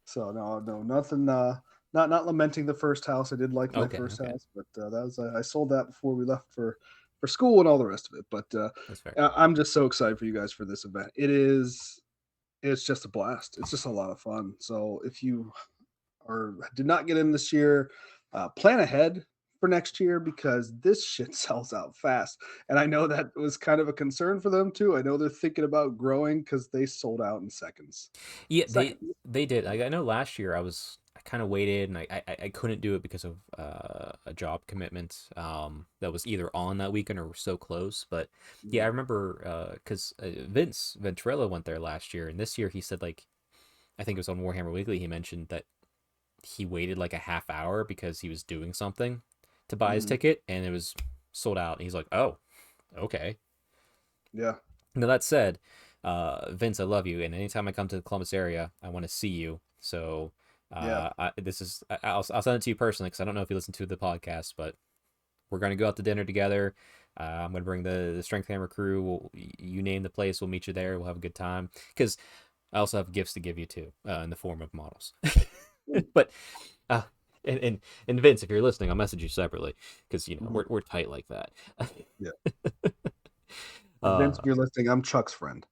So no, no, nothing. Not lamenting the first house. I did like my Okay, first okay, house, but that was I sold that before we left for school and all the rest of it. But that's fair. I'm just so excited for you guys for this event. It's just a blast. It's just a lot of fun. So if you or did not get in this year, plan ahead for next year because this shit sells out fast. And I know that was kind of a concern for them too. I know they're thinking about growing because they sold out in seconds. Yeah, they Seconds. they did. I know last year I kind of waited, and I couldn't do it because of a job commitment that was either on that weekend or so close. But yeah, I Yeah. remember because Vince Venturella went there last year, and this year he said, like, I think it was on Warhammer Weekly, he mentioned that he waited like a half hour because he was doing something to buy his Mhm. ticket, and it was sold out. And he's like, "Oh, okay." Yeah. Now that said, Vince, I love you, and anytime I come to the Columbus area, I want to see you. So Yeah. this is I'll send it to you personally, because I don't know if you listen to the podcast, but we're gonna go out to dinner together. I'm gonna bring the Strength Hammer crew. You name the place, we'll meet you there. We'll have a good time. Because I also have gifts to give you too, in the form of models. But uh, and Vince, if you're listening, I'll message you separately because Mhm. we're tight like that. Yeah. And Vince, uh, if you're listening, I'm Chuck's friend.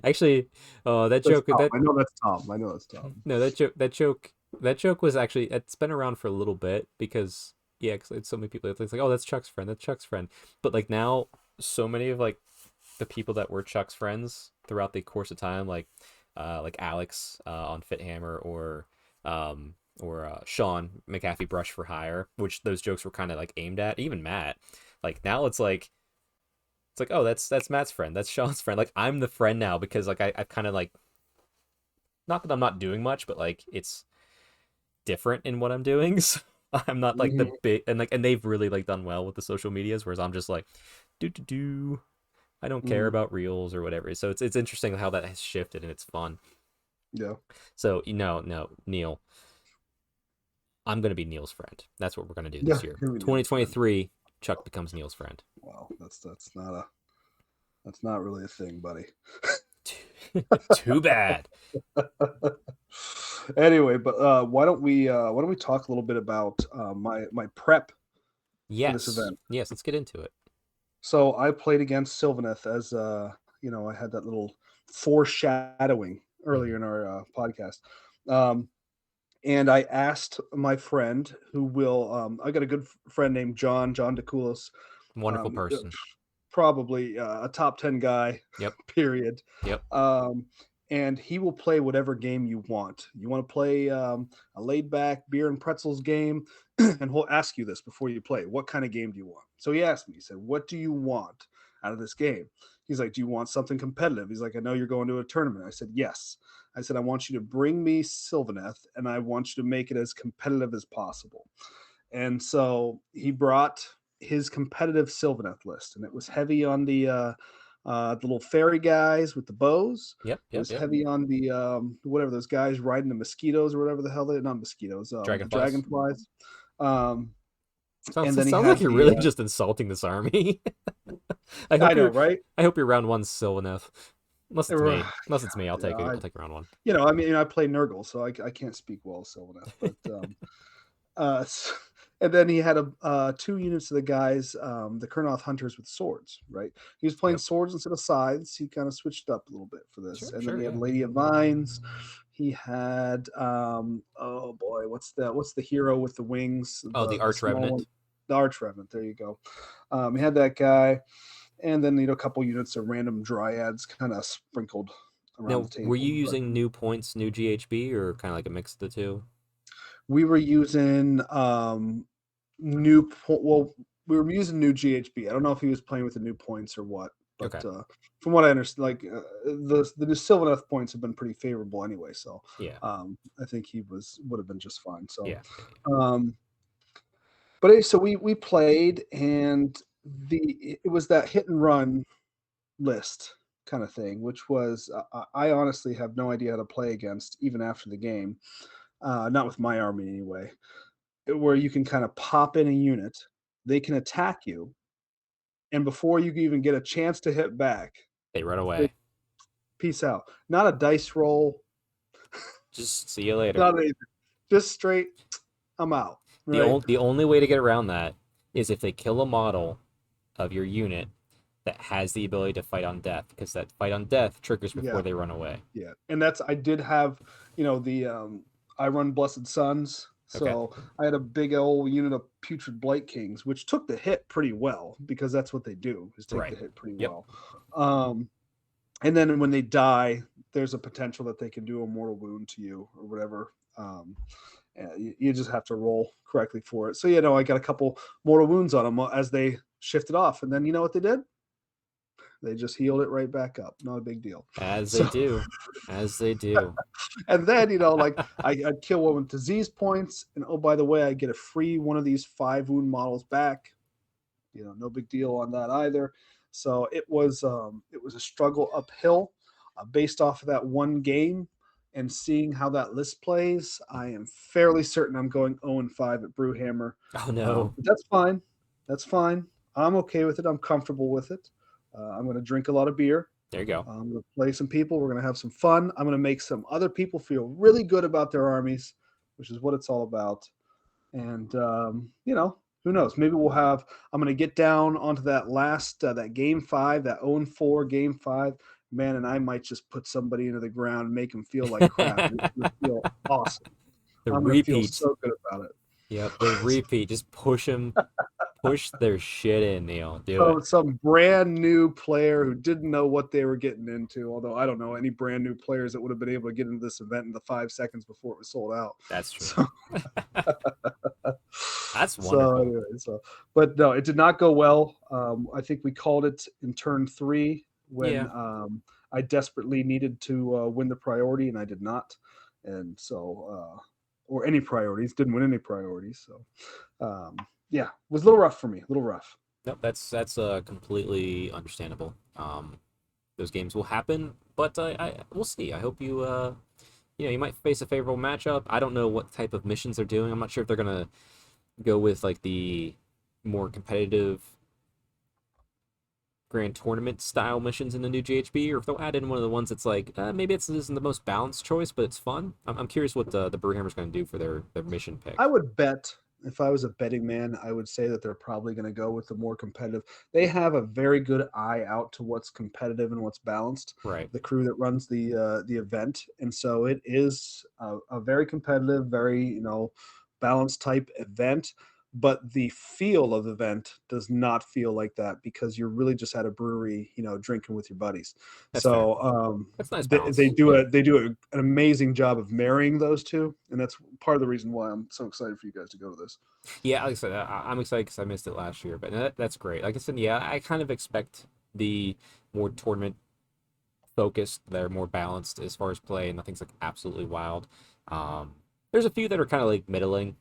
actually, that That's joke Tom. that I know that's Tom. I know that's Tom. no that joke was actually it's been around for a little bit because yeah, cause it's so many people. It's like, oh, that's Chuck's friend. That's Chuck's friend. But like now, so many of like the people that were Chuck's friends throughout the course of time, like Alex on Fithammer or Sean McAfee Brush for Hire, which those jokes were kind of like aimed at. Even Matt, like now it's like, oh, that's Matt's friend, that's Sean's friend. Like I'm the friend now because like I've kind of like not that I'm not doing much, but like it's different in what I'm doing. So I'm not like the Mhm. big and they've really like done well with the social medias, whereas I'm just like do. I don't care Mhm. about reels or whatever. So it's interesting how that has shifted and it's fun. Yeah. So no, Neil, I'm gonna be Neil's friend. That's what we're gonna do Yeah. this year. Here we Neil's friend. 2023, Chuck becomes Neil's friend. Wow. That's not really a thing, buddy. Too bad. Anyway, but why don't we talk a little bit about my prep for this Yes, event? yes. Let's get into it. So I played against Sylvaneth as I had that little foreshadowing Mhm. earlier in our podcast. Um, and I asked my friend who will I got a good friend named John DeCoulis, Wonderful person. probably a top 10 guy, Yep, period. yep. Um, and he will play whatever game you want. You want to play a laid back beer and pretzels game, and he'll ask you this before you play: what kind of game do you want? So he asked me, he said, what do you want out of this game? He's like, do you want something competitive? He's like, I know you're going to a tournament. I said, yes. I said, I want you to bring me Sylvaneth and I want you to make it as competitive as possible. And so he brought his competitive Sylvaneth list, and it was heavy on the little fairy guys with the bows. Yep, It yep, was yep. heavy on the whatever those guys riding the mosquitoes or whatever the hell they're not mosquitoes, the Dragonflies. dragonflies. Um, Sounds and then he sounds like had you're the really just insulting this army. I know, right? I hope you're round one Sylvaneth. Unless it's me. Unless it's me, God, yeah, I'll take round one. I mean, I play Nurgle, so I can't speak well Sylvaneth, but Uh, and then he had two units of the guys, the Kurnoth hunters with swords. Right, he was playing Yep. swords instead of scythes. He kind of switched up a little bit for this. Sure, And then sure, he had yeah. Lady of Vines. He had oh boy, what's the hero with the wings? Oh, the The Arch small one, Revenant. the Arch Revenant. There you go. He had that guy, and then a couple units of random dryads kind of sprinkled around the Now, were table. you But using new points, new GHB, or kind of like a mix of the two? we were using well, we were using new GHB. I don't know if he was playing with the new points or what, but Okay. from what I understand, like the new Sylvaneth points have been pretty favorable anyway. So Yeah. I think he would have been just fine. So, Yeah. Yeah. um, but so we played, and it was that hit and run list kind of thing, which was I honestly have no idea how to play against even after the game. Not with my army anyway, where you can kind of pop in a unit, they can attack you, and before you can even get a chance to hit back, They run they away. peace out. Not a dice roll, Just see you later. not anything. Just straight, I'm out. Right? The only way to get around that is if they kill a model of your unit that has the ability to fight on death, because that fight on death triggers before Yeah, they run away. yeah. And I did have, the I run Blessed Sons, Okay. so I had a big old unit of Putrid Blight Kings, which took the hit pretty well because that's what they do is take the Right. hit pretty Yep. well. Um, and then when they die, there's a potential that they can do a mortal wound to you or whatever. You just have to roll correctly for it. So I got a couple mortal wounds on them as they shifted off, and then you know what they did? They just healed it right back up. Not a big deal. As they So, do. As they do. and then like I'd kill one with disease points, and oh by the way, I get a free one of these 5 wound models back. No big deal on that either. So it was a struggle uphill, based off of that one game. and seeing how that list plays, I am fairly certain I'm going 0-5 at Brewhammer. Oh no. But that's fine. That's fine. I'm okay with it. I'm comfortable with it. I'm going to drink a lot of beer. There you go. I'm going to play some people. We're going to have some fun. I'm going to make some other people feel really good about their armies, which is what it's all about. And, who knows? Maybe we'll have. I'm going to get down onto that last, that game 5, that 0-4 game 5. Man, and I might just put somebody into the ground and make them feel like crap. It's going to feel awesome. The I'm going to feel repeat. so good about it. Yep, the repeat. Just push their shit in, Neil. Do So it. some brand new player who didn't know what they were getting into, although I don't know any brand new players that would have been able to get into this event in the 5 seconds before it was sold out. That's true. So, That's wonderful. But no, it did not go well. I think we called it in turn 3 when I desperately needed to win the priority, and I did not. And so, or any priorities, didn't win any priorities. So, yeah, it was a little rough for me, a little rough. Nope, that's completely understandable. Those games will happen, but we'll see. I hope you might face a favorable matchup. I don't know what type of missions they're doing. I'm not sure if they're gonna go with like the more competitive grand tournament style missions in the new GHB, or if they'll add in one of the ones that's like maybe it isn't the most balanced choice, but it's fun. I'm curious what the Brewhammer's going to do for their mission pick. I would bet, if I was a betting man, I would say that they're probably going to go with the more competitive. They have a very good eye out to what's competitive and what's balanced. Right. The crew that runs the event, and so it is a very competitive, very balanced type event. But the feel of the event does not feel like that because you're really just at a brewery, drinking with your buddies. That's fair. So That's nice they, balance. they do Yeah. an amazing job of marrying those two, and that's part of the reason why I'm so excited for you guys to go to this. Yeah, like I said, I'm excited because I missed it last year, but that's great. Like I said, yeah, I kind of expect the more tournament focused, they're more balanced as far as play, and nothing's like absolutely wild. There's a few that are kind of like middling,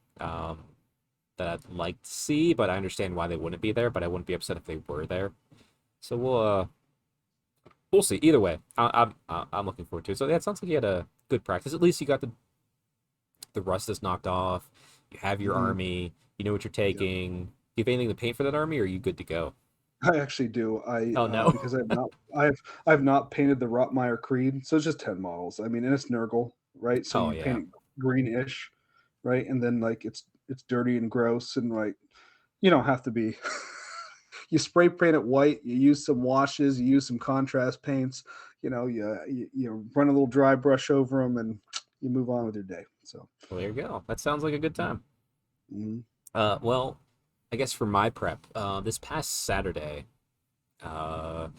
that I'd like to see, but I understand why they wouldn't be there, but I wouldn't be upset if they were there. So we'll see. Either way, I'm looking forward to it. So yeah, it sounds like you had a good practice. At least you got the rust is knocked off. You have your army. You know what you're taking. Do you have anything to paint for that army, or are you good to go? I actually do. Oh no. Because I've not painted the Rotmeyer Creed, so it's just 10 models. I mean, and it's Nurgle, right? So Oh you yeah. paint it greenish, right? And then like it's dirty and gross, and like you don't have to be. You spray paint it white. You use some washes. You use some contrast paints. You run a little dry brush over them, and you move on with your day. So Well, there you go. That sounds like a good time. mhm. Well, I guess for my prep, this past Saturday, Matt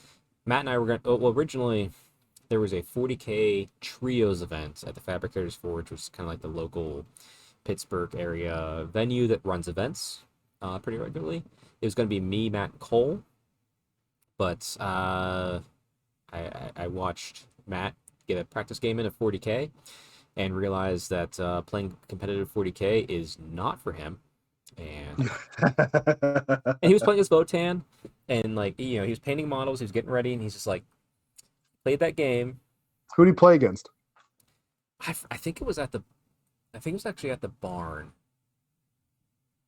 and I were going. Oh, well, originally there was a 40K trios event at the Fabricators Forge, which is kind of like the local Pittsburgh area venue that runs events pretty regularly. It was going to be me, Matt, and Cole, but I watched Matt get a practice game in at 40K and realized that playing competitive 40K is not for him. And he was playing his Votan, and like he was painting models, he was getting ready, and he's just like played that game. Who do you play against? I think it was actually at the barn.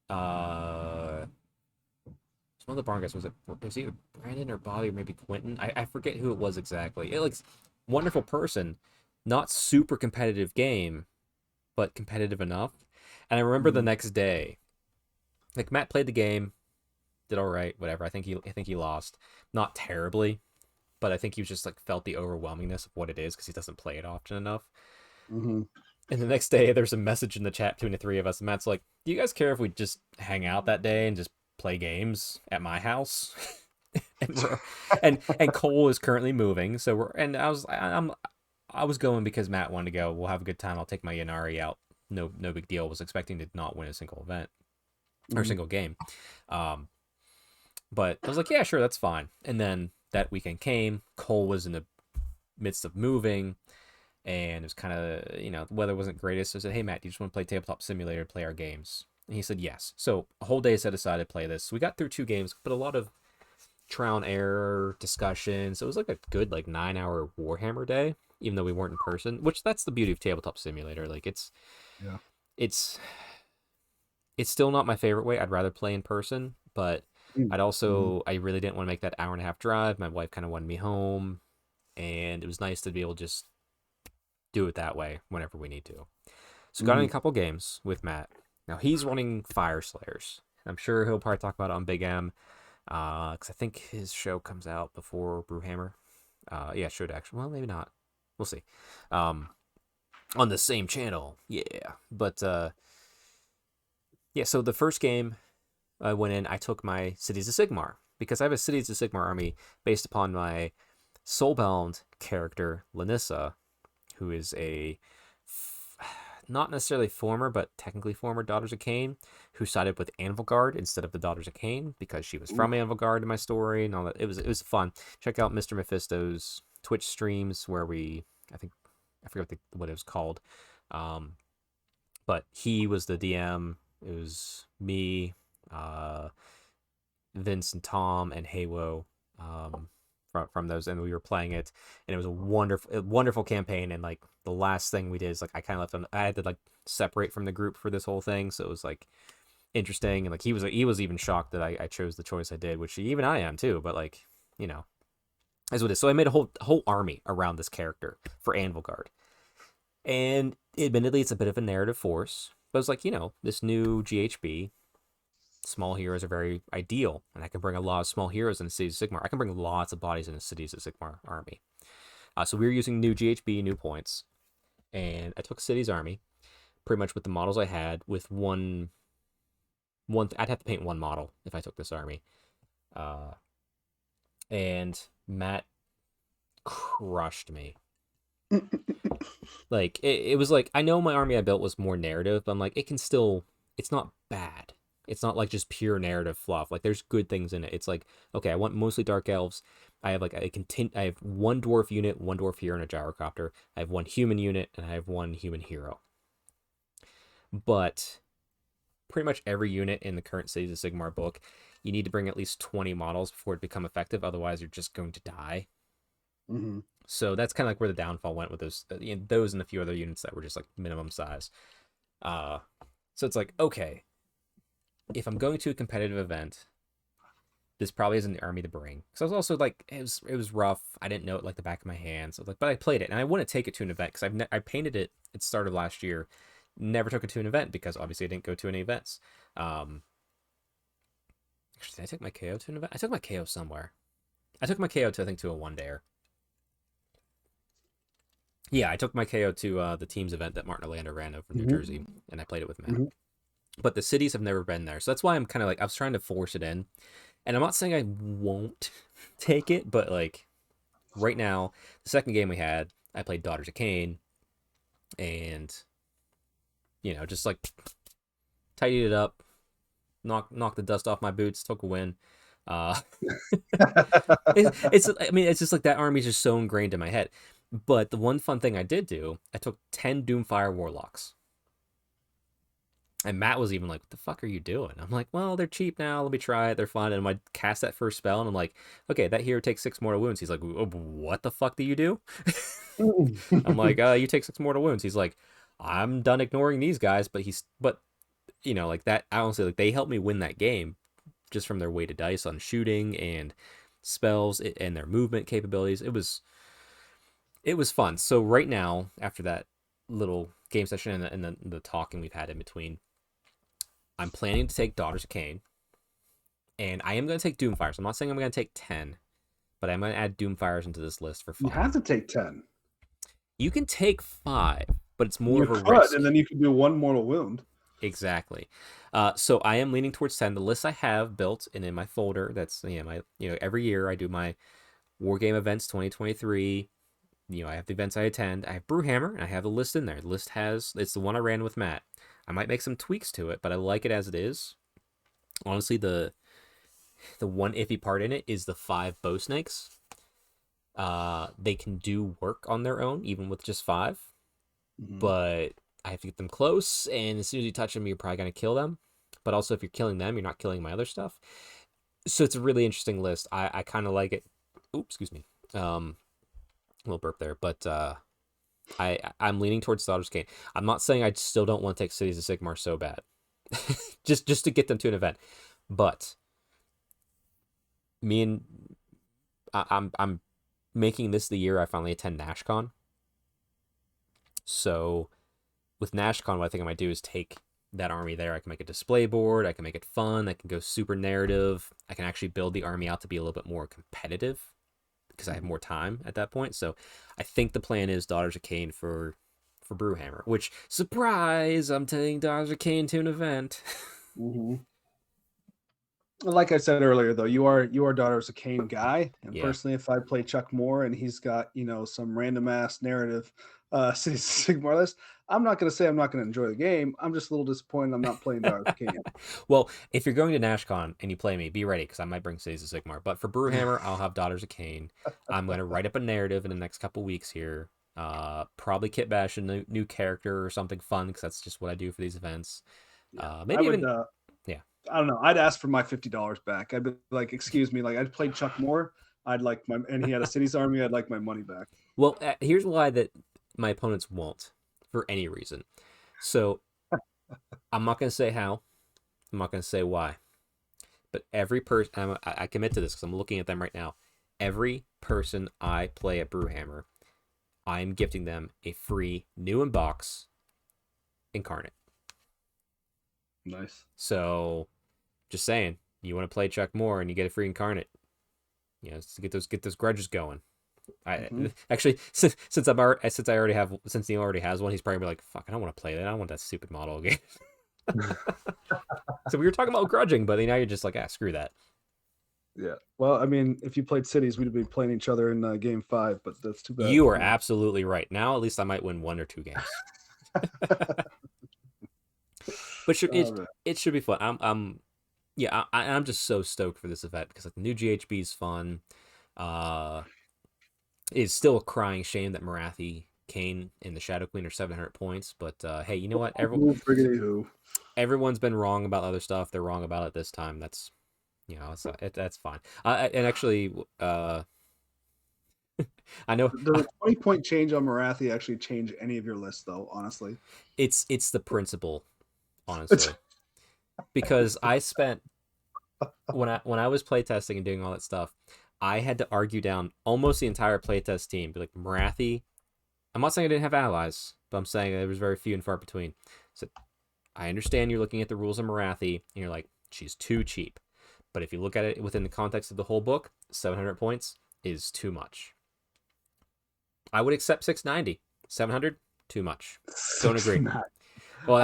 It's one of the barn guys. It was either Brandon or Bobby or maybe Quentin. I forget who it was exactly. It like wonderful person, not super competitive game, but competitive enough. And I remember the next day, like Matt played the game, did all right, whatever. I think he lost, not terribly, but I think he was just like felt the overwhelmingness of what it is because he doesn't play it often enough. Mm-hmm. And the next day, there's a message in the chat between the three of us, and Matt's like, "Do you guys care if we just hang out that day and just play games at my house?" and Cole is currently moving, so I was going because Matt wanted to go. We'll have a good time. I'll take my Yanari out. No big deal. Was expecting to not win a single event or single game. But I was like, yeah, sure, that's fine. And then that weekend came. Cole was in the midst of moving, and it was kind of, the weather wasn't greatest. So I said, hey, Matt, do you just want to play Tabletop Simulator, play our games? And he said, yes. So a whole day set aside to play this. So we got through 2 games, but a lot of trial and error discussion. So it was like a good 9-hour Warhammer day. even though we weren't in person. Which that's the beauty of Tabletop Simulator. Like Yeah. it's it's still not my favorite way. I'd rather play in person, but Mm-hmm. I really didn't want to make that hour and a half drive. My wife kind of wanted me home, and it was nice to be able to just do it that way whenever we need to. So got in Mm-hmm. a couple games with Matt. Now he's running Fire Slayers. I'm sure he'll probably talk about it on Big M, because I think his show comes out before Brewhammer. Yeah, should actually. Well, maybe not. We'll see. Um, on the same channel, yeah. But yeah. So the first game I went in, I took my Cities of Sigmar because I have a Cities of Sigmar army based upon my Soulbound character Lanissa, who is a not necessarily former, but technically former Daughters of Cain, who sided with Anvilgard instead of the Daughters of Cain because she was Ooh. from Anvilgard in my story and all that. It was fun. Check out Mr. Mephisto's Twitch streams where I think I forget what it was called, um, but he was the DM. It was me, uh, Vince and Tom and Haywo, from those, and we were playing it, and it was a wonderful campaign. And like the last thing we did is like I kind of left on. I had to like separate from the group for this whole thing, so it was like interesting. And like he was even shocked that I chose the choice I did, which even I am too. But like you know, as what it is. So I made a whole army around this character for Anvilgard, and admittedly, it's a bit of a narrative force. But it's like this new GHB small heroes are very ideal, and I can bring a lot of small heroes in the Cities of Sigmar. I can bring lots of bodies in the Cities of Sigmar army. So we were using new GHB, new points, and I took Cities army pretty much with the models I had. With I'd have to paint one model if I took this army, uh, and Matt crushed me. Like it was like I know my army I built was more narrative, but I'm like it's not bad. It's not like just pure narrative fluff. Like there's good things in it. It's like okay, I want mostly dark elves. I have like I have one dwarf unit, one dwarf hero, and a gyrocopter. I have one human unit, and I have one human hero. But pretty much every unit in the current Cities of Sigmar book, you need to bring at least 20 models before it become effective. Otherwise, you're just going to die. Mm-hmm. So that's kind of like where the downfall went with those and a few other units that were just like minimum size. Uh, so it's like okay, if I'm going to a competitive event, this probably isn't the army to bring. So I was also like, it was rough. I didn't know it like the back of my hand. So like, but I played it, and I wouldn't take it to an event because I painted it. It started last year. Never took it to an event because obviously I didn't go to any events. Actually, did I take my KO to an event? I took my KO somewhere. I took my KO to I think to a one dayer. Yeah, I took my KO to the team's event that Martin Orlando ran over New Mm-hmm. Jersey, and I played it with Matt. Mm-hmm. But the cities have never been there, so that's why I'm kind of like I was trying to force it in, and I'm not saying I won't take it, but like right now, the second game we had, I played Daughters of Cain, and just like tidied it up, knock the dust off my boots, took a win. Uh, I mean, it's just like that army's just so ingrained in my head. But the one fun thing I did do, I took 10 Doomfire Warlocks. And Matt was even like, "What the fuck are you doing?" I'm like, "Well, they're cheap now. Let me try it. They're fun." And I cast that first spell, and I'm like, "Okay, that hero takes 6 mortal wounds." He's like, "Oh, what the fuck do you do?" I'm like, "You take 6 mortal wounds." He's like, "I'm done ignoring these guys." But like that. I honestly like they helped me win that game just from their weighted dice on shooting and spells and their movement capabilities. It was fun. So right now, after that little game session and the talking we've had in between, I'm planning to take Daughters of Cain, and I am going to take Doomfires. I'm not saying I'm going to take 10, but I'm going to add Doomfires into this list for You fun. have to take 10. You can take 5, but it's more You of a could, risk. and then you could do one mortal wound. Exactly. So I am leaning towards 10. The list I have built and in my folder, that's my every year I do my War Game events 2023. I have the events I attend. I have Brewhammer, and I have the list in there. The list it's the one I ran with Matt. I might make some tweaks to it, but I like it as it is. Honestly, the one iffy part in it is the 5 bow snakes. They can do work on their own, even with just 5, Mm-hmm. but I have to get them close, and as soon as you touch them, you're probably gonna kill them. But also, if you're killing them, you're not killing my other stuff. So it's a really interesting list. I kind of like it. Oops, excuse me. A little burp there, but I'm leaning towards Daughters of Cain. I'm not saying I still don't want to take Cities of Sigmar so bad, just to get them to an event, but me and I'm making this the year I finally attend NashCon. So with NashCon, what I think I might do is take that army there. I can make a display board. I can make it fun. I can go super narrative. I can actually build the army out to be a little bit more competitive because I have more time at that point. So I think the plan is Daughters of Cain for Brewhammer, which, surprise, I'm taking Daughters of Cain to an event. Mm-hmm. Like I said earlier, though, you are Daughters of Cain guy, and Yeah. personally, if I play Chuck Moore and he's got some random ass narrative Cities of Sigmar list, I'm not going to say I'm not going to enjoy the game. I'm just a little disappointed I'm not playing Daughters of Cain. Well, if you're going to NashCon and you play me, be ready because I might bring Cities of Sigmar. But for Brewhammer, I'll have Daughters of Cain. I'm going to write up a narrative in the next couple weeks here. Probably kit bash a new character or something fun because that's just what I do for these events. Yeah. Maybe I would, even yeah. I don't know. I'd ask for my $50 back. I'd be like, excuse me, like I'd played Chuck Moore. And he had a cities army. I'd like my money back. Well, here's why that my opponents won't for any reason. So I'm not going to say how. I'm not going to say why. But every person, I commit to this because I'm looking at them right now. Every person I play at Brewhammer, I'm gifting them a free new in box incarnate. Nice. So, just saying, you want to play Chuck Moore and you get a free incarnate, to get those grudges going. Actually, since he already has one, he's probably like, fuck, I don't want to play that. I don't want that stupid model again. So we were talking about grudging, but now you're just like, screw that. Yeah. Well, I mean, if you played cities, we'd be playing each other in game 5, but that's too bad. You are absolutely right. Now, at least I might win 1 or 2 games. But it should be fun. I'm just so stoked for this event because the new GHB is fun. It's still a crying shame that Marathi, Kane, and the Shadow Queen are 700 points. But hey, you know what? Everyone's been wrong about other stuff. They're wrong about it this time. That's that's fine. And actually, I know does a 20-point change on Marathi actually change any of your lists, though? Honestly, it's the principle, honestly, because I spent when I was playtesting and doing all that stuff, I had to argue down almost the entire playtest team. Be like, Marathi. I'm not saying I didn't have allies, but I'm saying there was very few and far between. So I understand you're looking at the rules of Marathi and you're like, she's too cheap. But if you look at it within the context of the whole book, 700 points is too much. I would accept 690. 700, too much. Don't agree. Well,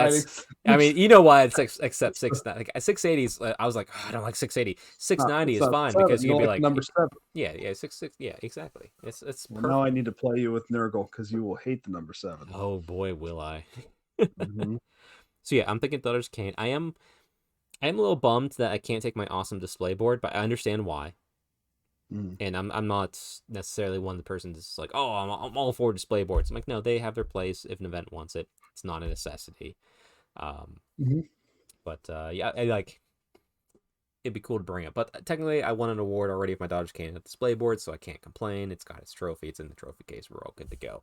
I mean, you know why it's accept 690. Like 680s, I was like, I don't like 680. 690 is fine because you'd be like number 7. Yeah, 6. Yeah, exactly. It's well, now I need to play you with Nurgle because you will hate the number 7. Oh boy, will I. So yeah, I'm thinking Daughters of Cain. I am a little bummed that I can't take my awesome display board, but I understand why. And I'm not necessarily one of the persons that's like, oh, I'm all for display boards. I'm like, no, they have their place if an event wants it. It's not a necessity. But yeah, it'd be cool to bring it. But technically, I won an award already if my Daughters of Cain at the display board, so I can't complain. It's got its trophy. It's in the trophy case. We're all good to go.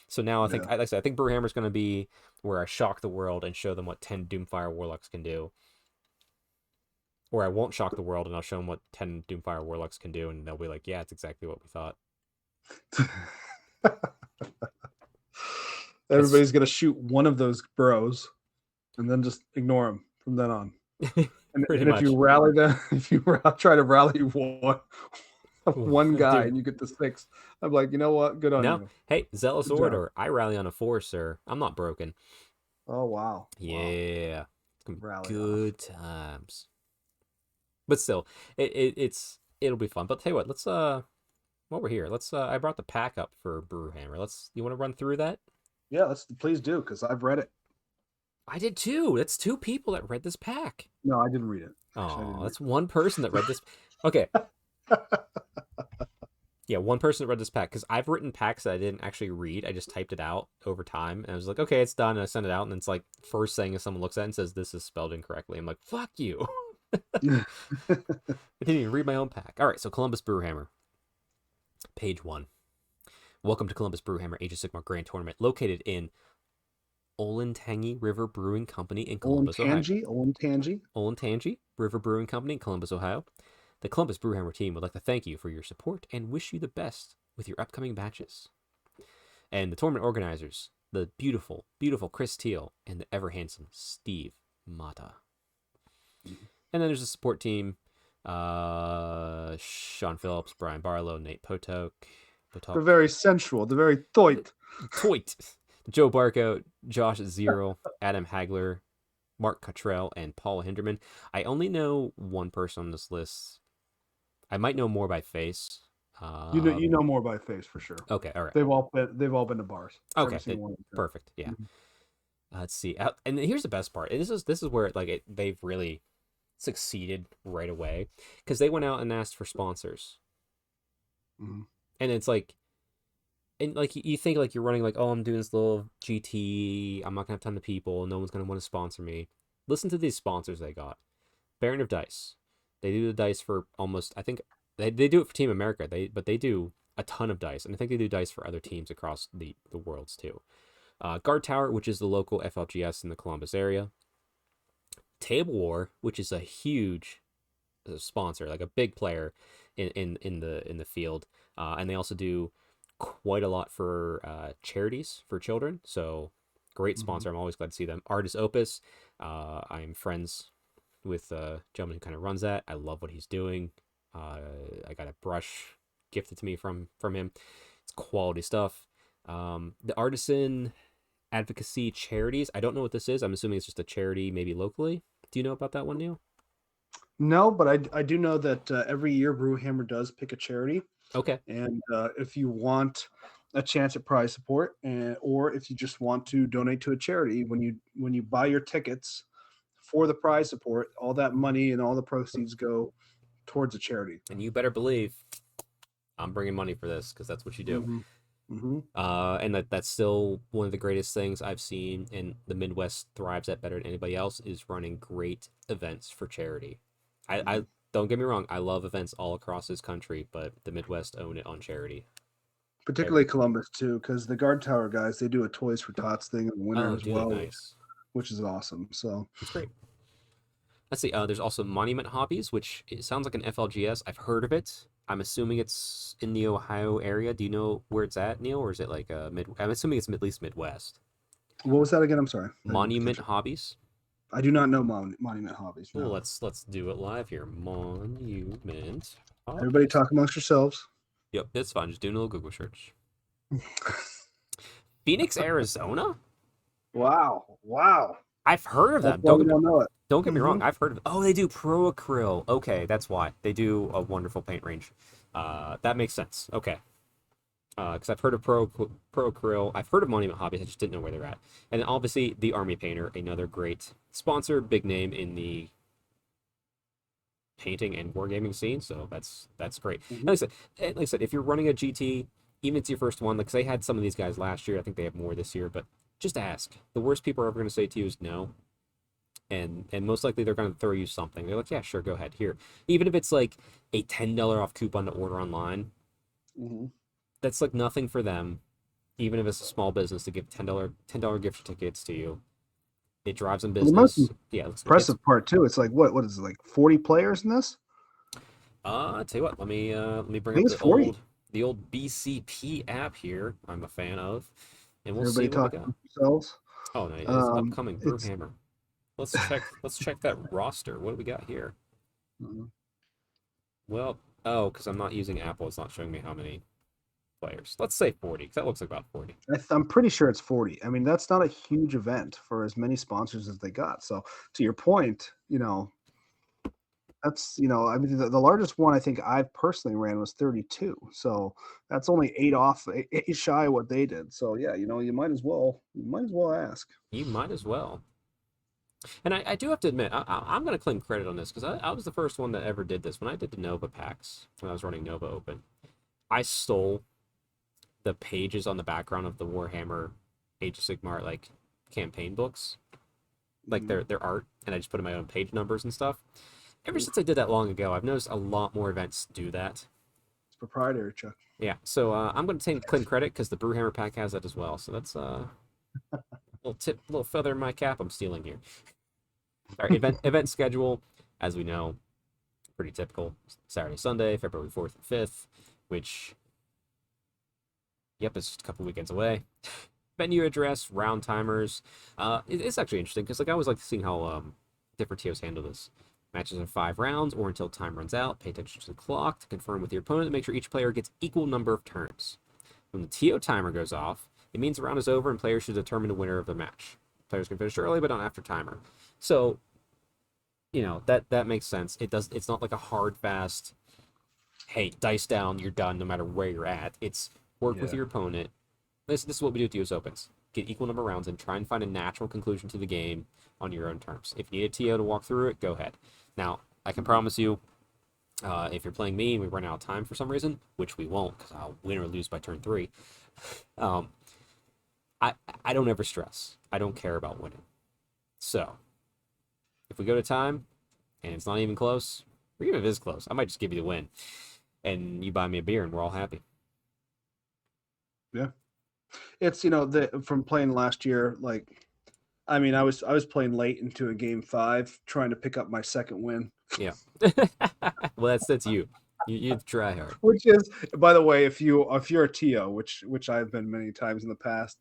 So now I think, like I said, I think Brewhammer's going to be where I shock the world and show them what 10 Doomfire Warlocks can do. Or I won't shock the world and I'll show them what 10 Doomfire Warlocks can do, and they'll be like, yeah, it's exactly what we thought. Everybody's going to shoot one of those bros and then just ignore them from then on. And if you rally them, if you try to rally one guy and you get the 6, I'm like, you know what? Good on you. Hey, Zealous Orator, I rally on a 4, sir. I'm not broken. Oh, wow. Yeah. It's gonna be good times. But still, it'll be fun. But tell you what, let's while we're here, I brought the pack up for Brewhammer. You want to run through that? Yeah, please do, because I've read it. I did too. That's 2 people that read this pack. No, I didn't read it. Oh, that's one person that read this. Okay. Yeah, one person that read this pack, because I've written packs that I didn't actually read. I just typed it out over time, and I was like, okay, it's done, and I sent it out, and it's like, first thing is someone looks at it and says, this is spelled incorrectly. I'm like, fuck you. I didn't even read my own pack. All right, so Columbus Brewhammer. Page 1. Welcome to Columbus Brewhammer Age of Sigmar Grand Tournament, located in Olentangy River Brewing Company in Columbus, Ohio. Olentangy River Brewing Company in Columbus, Ohio. The Columbus Brewhammer team would like to thank you for your support and wish you the best with your upcoming matches. And the tournament organizers, the beautiful, beautiful Chris Teal and the ever handsome Steve Mata. And then there's a support team, Sean Phillips, Brian Barlow, Nate Potok. They're very sensual. They're very toit. Joe Barco, Josh Zero, Adam Hagler, Mark Cottrell, and Paul Hinderman. I only know one person on this list. I might know more by face. You know more by face for sure. Okay, all right. They've all been to bars. Okay, perfect. Yeah. Mm-hmm. Let's see. And here's the best part. And this is where they've really succeeded right away, because they went out and asked for sponsors. Mm-hmm. And it's like, and like you think like you're running like, oh, I'm doing this little GT, I'm not gonna have a ton of people, no one's gonna want to sponsor me. Listen to these sponsors they got. Baron of Dice. They do the dice for almost, I think they do it for Team America. But they do a ton of dice, and I think they do dice for other teams across the worlds too. Guard Tower, which is the local FLGS in the Columbus area. Table War, which is a huge sponsor, like a big player in the field, and they also do quite a lot for charities for children. So great sponsor. I'm always glad to see them. Artis Opus. I'm friends with a gentleman who kind of runs that. I love what he's doing. I got a brush gifted to me from him. It's quality stuff. The Artisan Advocacy Charities. I don't know what this is. I'm assuming it's just a charity, maybe locally. Do you know about that one, Neil? No, but I do know that every year Brewhammer does pick a charity. Okay. And if you want a chance at prize support, or if you just want to donate to a charity, when you buy your tickets for the prize support, all that money and all the proceeds go towards a charity. And you better believe I'm bringing money for this, because that's what you do. Mm-hmm. Mm-hmm. And that's still one of the greatest things I've seen, and the Midwest thrives at better than anybody else, is running great events for charity. I don't get me wrong, I love events all across this country, but the Midwest own it on charity. Particularly Columbus too, because the Guard Tower guys, they do a Toys for Tots thing in the winter as well, nice. which is awesome. So it's great. Let's see. There's also Monument Hobbies, which it sounds like an FLGS. I've heard of it. I'm assuming it's in the Ohio area. Do you know where it's at, Neil, or is it like I'm assuming it's at least Midwest. What was that again? I'm sorry. Monument Hobbies. I do not know Monument Hobbies. No. Well, let's do it live here. Monument Hobbies. Everybody talk amongst yourselves. Yep, it's fine. Just doing a little Google search. Phoenix, Arizona? Wow. I've heard of them. Don't get me wrong. I've heard of them. Oh, they do Pro Acryl. Okay, that's why. They do a wonderful paint range. That makes sense. Okay. Because I've heard of Pro Acryl. I've heard of Monument Hobbies. I just didn't know where they're at. And then obviously the Army Painter, another great sponsor, big name in the painting and wargaming scene. So that's great. Mm-hmm. Like I said, if you're running a GT, even if it's your first one, like, 'cause they had some of these guys last year. I think they have more this year, but just ask. The worst people are ever going to say to you is no. And most likely they're going to throw you something. They're like, yeah, sure, go ahead. Here. Even if it's like a $10 off coupon to order online, that's like nothing for them. Even if it's a small business, to give $10 gift certificates to you, it drives them business. The most impressive part too. It's like what is it, like 40 players in this? I'll tell you what. Let me bring up the old BCP app here. I'm a fan of, and we'll see what we got. Themselves. Oh no, it's upcoming Brewhammer. Let's check that roster. What do we got here? Well, because I'm not using Apple, it's not showing me how many players. Let's say 40, because that looks like about 40. I'm pretty sure it's 40. I mean, that's not a huge event for as many sponsors as they got. So to your point, that's, I mean, the largest one I think I personally ran was 32. So that's only eight shy of what they did. So yeah, you might as well ask. You might as well. And I do have to admit, I'm going to claim credit on this, because I was the first one that ever did this. When I did the Nova packs, when I was running Nova Open, I stole the pages on the background of the Warhammer Age of Sigmar like campaign books, like their art, and I just put in my own page numbers and stuff. Ever since I did that long ago, I've noticed a lot more events do that. proprietary, Chuck. Yeah, so I'm going to take claim credit because the Brewhammer pack has that as well. So that's little feather in my cap I'm stealing here. All right, event schedule, as we know, pretty typical. Saturday, Sunday, February 4th and 5th, which, yep, is just a couple weekends away. Venue address, round timers. It's actually interesting because like I always like seeing how different TOs handle this. Matches are 5 rounds or until time runs out. Pay attention to the clock to confirm with your opponent to make sure each player gets equal number of turns. When the TO timer goes off, it means the round is over and players should determine the winner of the match. Players can finish early, but not after timer. So, that makes sense. It's not like a hard fast, hey, dice down, you're done no matter where you're at. It's work with your opponent. This is what we do at US Opens. Get equal number of rounds and try and find a natural conclusion to the game on your own terms. If you need a TO to walk through it, go ahead. Now, I can promise you, if you're playing me and we run out of time for some reason, which we won't because I'll win or lose by turn 3, I don't ever stress. I don't care about winning. So, if we go to time and it's not even close, or even if it is close, I might just give you the win. And you buy me a beer and we're all happy. Yeah. It's, from playing last year, like, I mean, I was playing late into a game 5 trying to pick up my second win. Yeah. Well, that's you. You try hard. Which is, by the way, if you're a TO, which I've been many times in the past,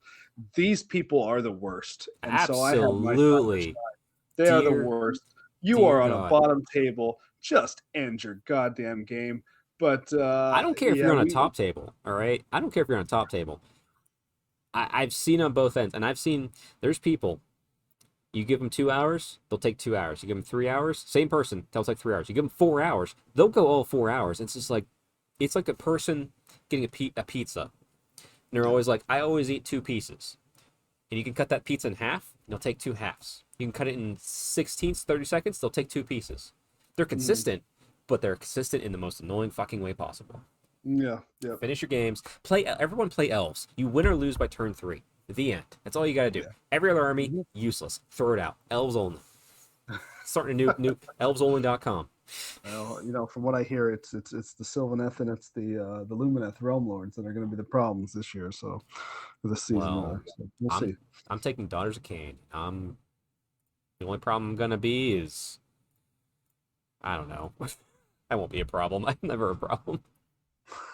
these people are the worst. And Absolutely. so I have my toughest time. They are the worst. You are on a bottom table. Just end your goddamn game. But I don't care if you're on a top table, all right? I don't care if you're on a top table. I've seen on both ends, and there's people, you give them 2 hours, they'll take 2 hours. You give them 3 hours, same person, they'll take 3 hours. You give them 4 hours, they'll go all 4 hours. It's just like, it's like a person getting a pizza. And they're always like, I always eat 2 pieces. And you can cut that pizza in half, they'll take 2 halves. You can cut it in 16ths, 30 seconds, they'll take 2 pieces. They're consistent, but they're consistent in the most annoying fucking way possible. Yeah. Finish your games. Everyone play elves. You win or lose by turn 3. The end. That's all you gotta do. Yeah. Every other army, useless. Throw it out. Elves only. Starting a new elvesonly.com. Well, from what I hear, it's the Sylvaneth and it's the Lumineth Realm Lords that are going to be the problems this year. So for the season, so we'll see. I'm taking Daughters of Cain. The only problem I'm gonna be is, I don't know. I won't be a problem. I'm never a problem.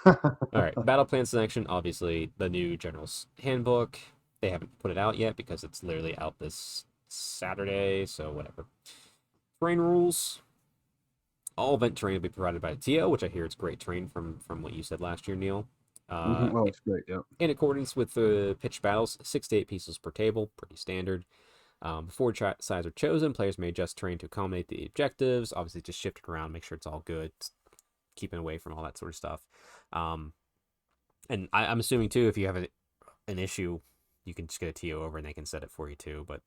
All right, battle plan selection. Obviously, the new General's Handbook. They haven't put it out yet because it's literally out this Saturday. So whatever. Terrain rules. All event terrain will be provided by TO, which I hear it's great terrain from what you said last year, Neil. Oh, it's great. Yeah. In accordance with the pitched battles, 6 to 8 pieces per table, pretty standard. Before sides are chosen, players may adjust terrain to accommodate the objectives. Obviously, just shift it around, make sure it's all good, keeping away from all that sort of stuff. And I'm assuming too, if you have an issue, you can just get a TO over and they can set it for you too. But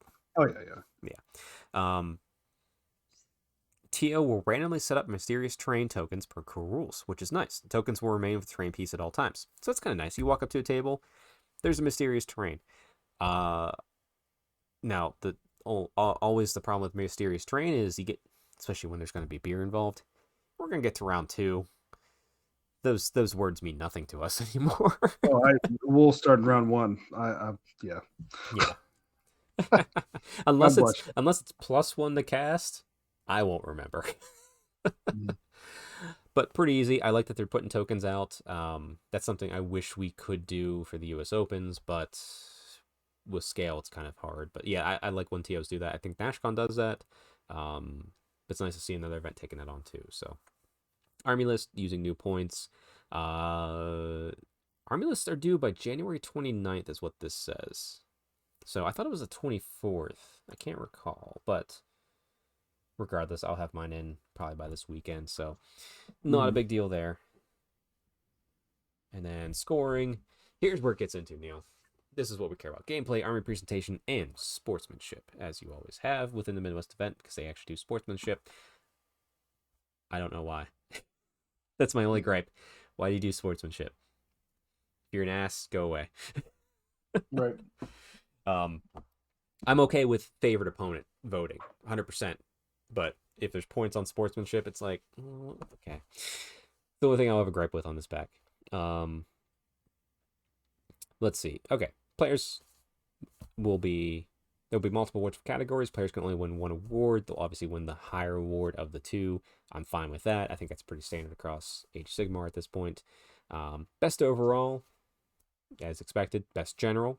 yeah. TO will randomly set up mysterious terrain tokens per cool rules, which is nice. The tokens will remain with the terrain piece at all times, so that's kind of nice. You walk up to a table, there's a mysterious terrain. Now, always the problem with mysterious terrain is you get, especially when there's going to be beer involved. We're going to get to round 2. Those words mean nothing to us anymore. We'll start in round 1. Yeah. unless it's +1 to cast, I won't remember. But pretty easy. I like that they're putting tokens out. That's something I wish we could do for the US Opens, but with scale, it's kind of hard. But yeah, I like when TOs do that. I think NashCon does that. It's nice to see another event taking that on too. So, Army list using new points. Army lists are due by January 29th is what this says. So I thought it was the 24th. I can't recall, but regardless, I'll have mine in probably by this weekend. So not a big deal there. And then scoring. Here's where it gets into, Neil. This is what we care about. Gameplay, army presentation, and sportsmanship, as you always have within the Midwest event, because they actually do sportsmanship. I don't know why. That's my only gripe. Why do you do sportsmanship? If you're an ass, go away. Right. I'm okay with favorite opponent voting, 100%. But if there's points on sportsmanship, it's like, okay. the only thing I'll have a gripe with on this pack. Um, let's see. Okay, players will be there'll be multiple awards for categories. Players can only win one award. They'll obviously win the higher award of the two. I'm fine with that. I think that's pretty standard across Age of Sigmar at this point. Best overall, as expected. Best general,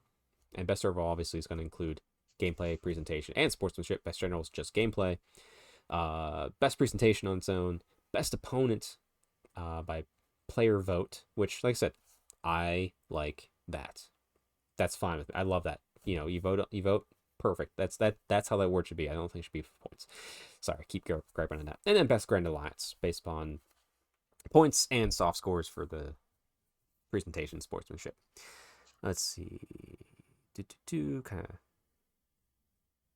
and best overall obviously is going to include gameplay, presentation, and sportsmanship. Best general is just gameplay. Best presentation on its own. Best opponent by player vote, which, like I said, I like that. That's fine with me. I love that. You vote. Perfect. That's how that award should be. I don't think it should be for points. Sorry, keep griping on that. And then best Grand Alliance based upon points and soft scores for the presentation sportsmanship. Let's see. Kind of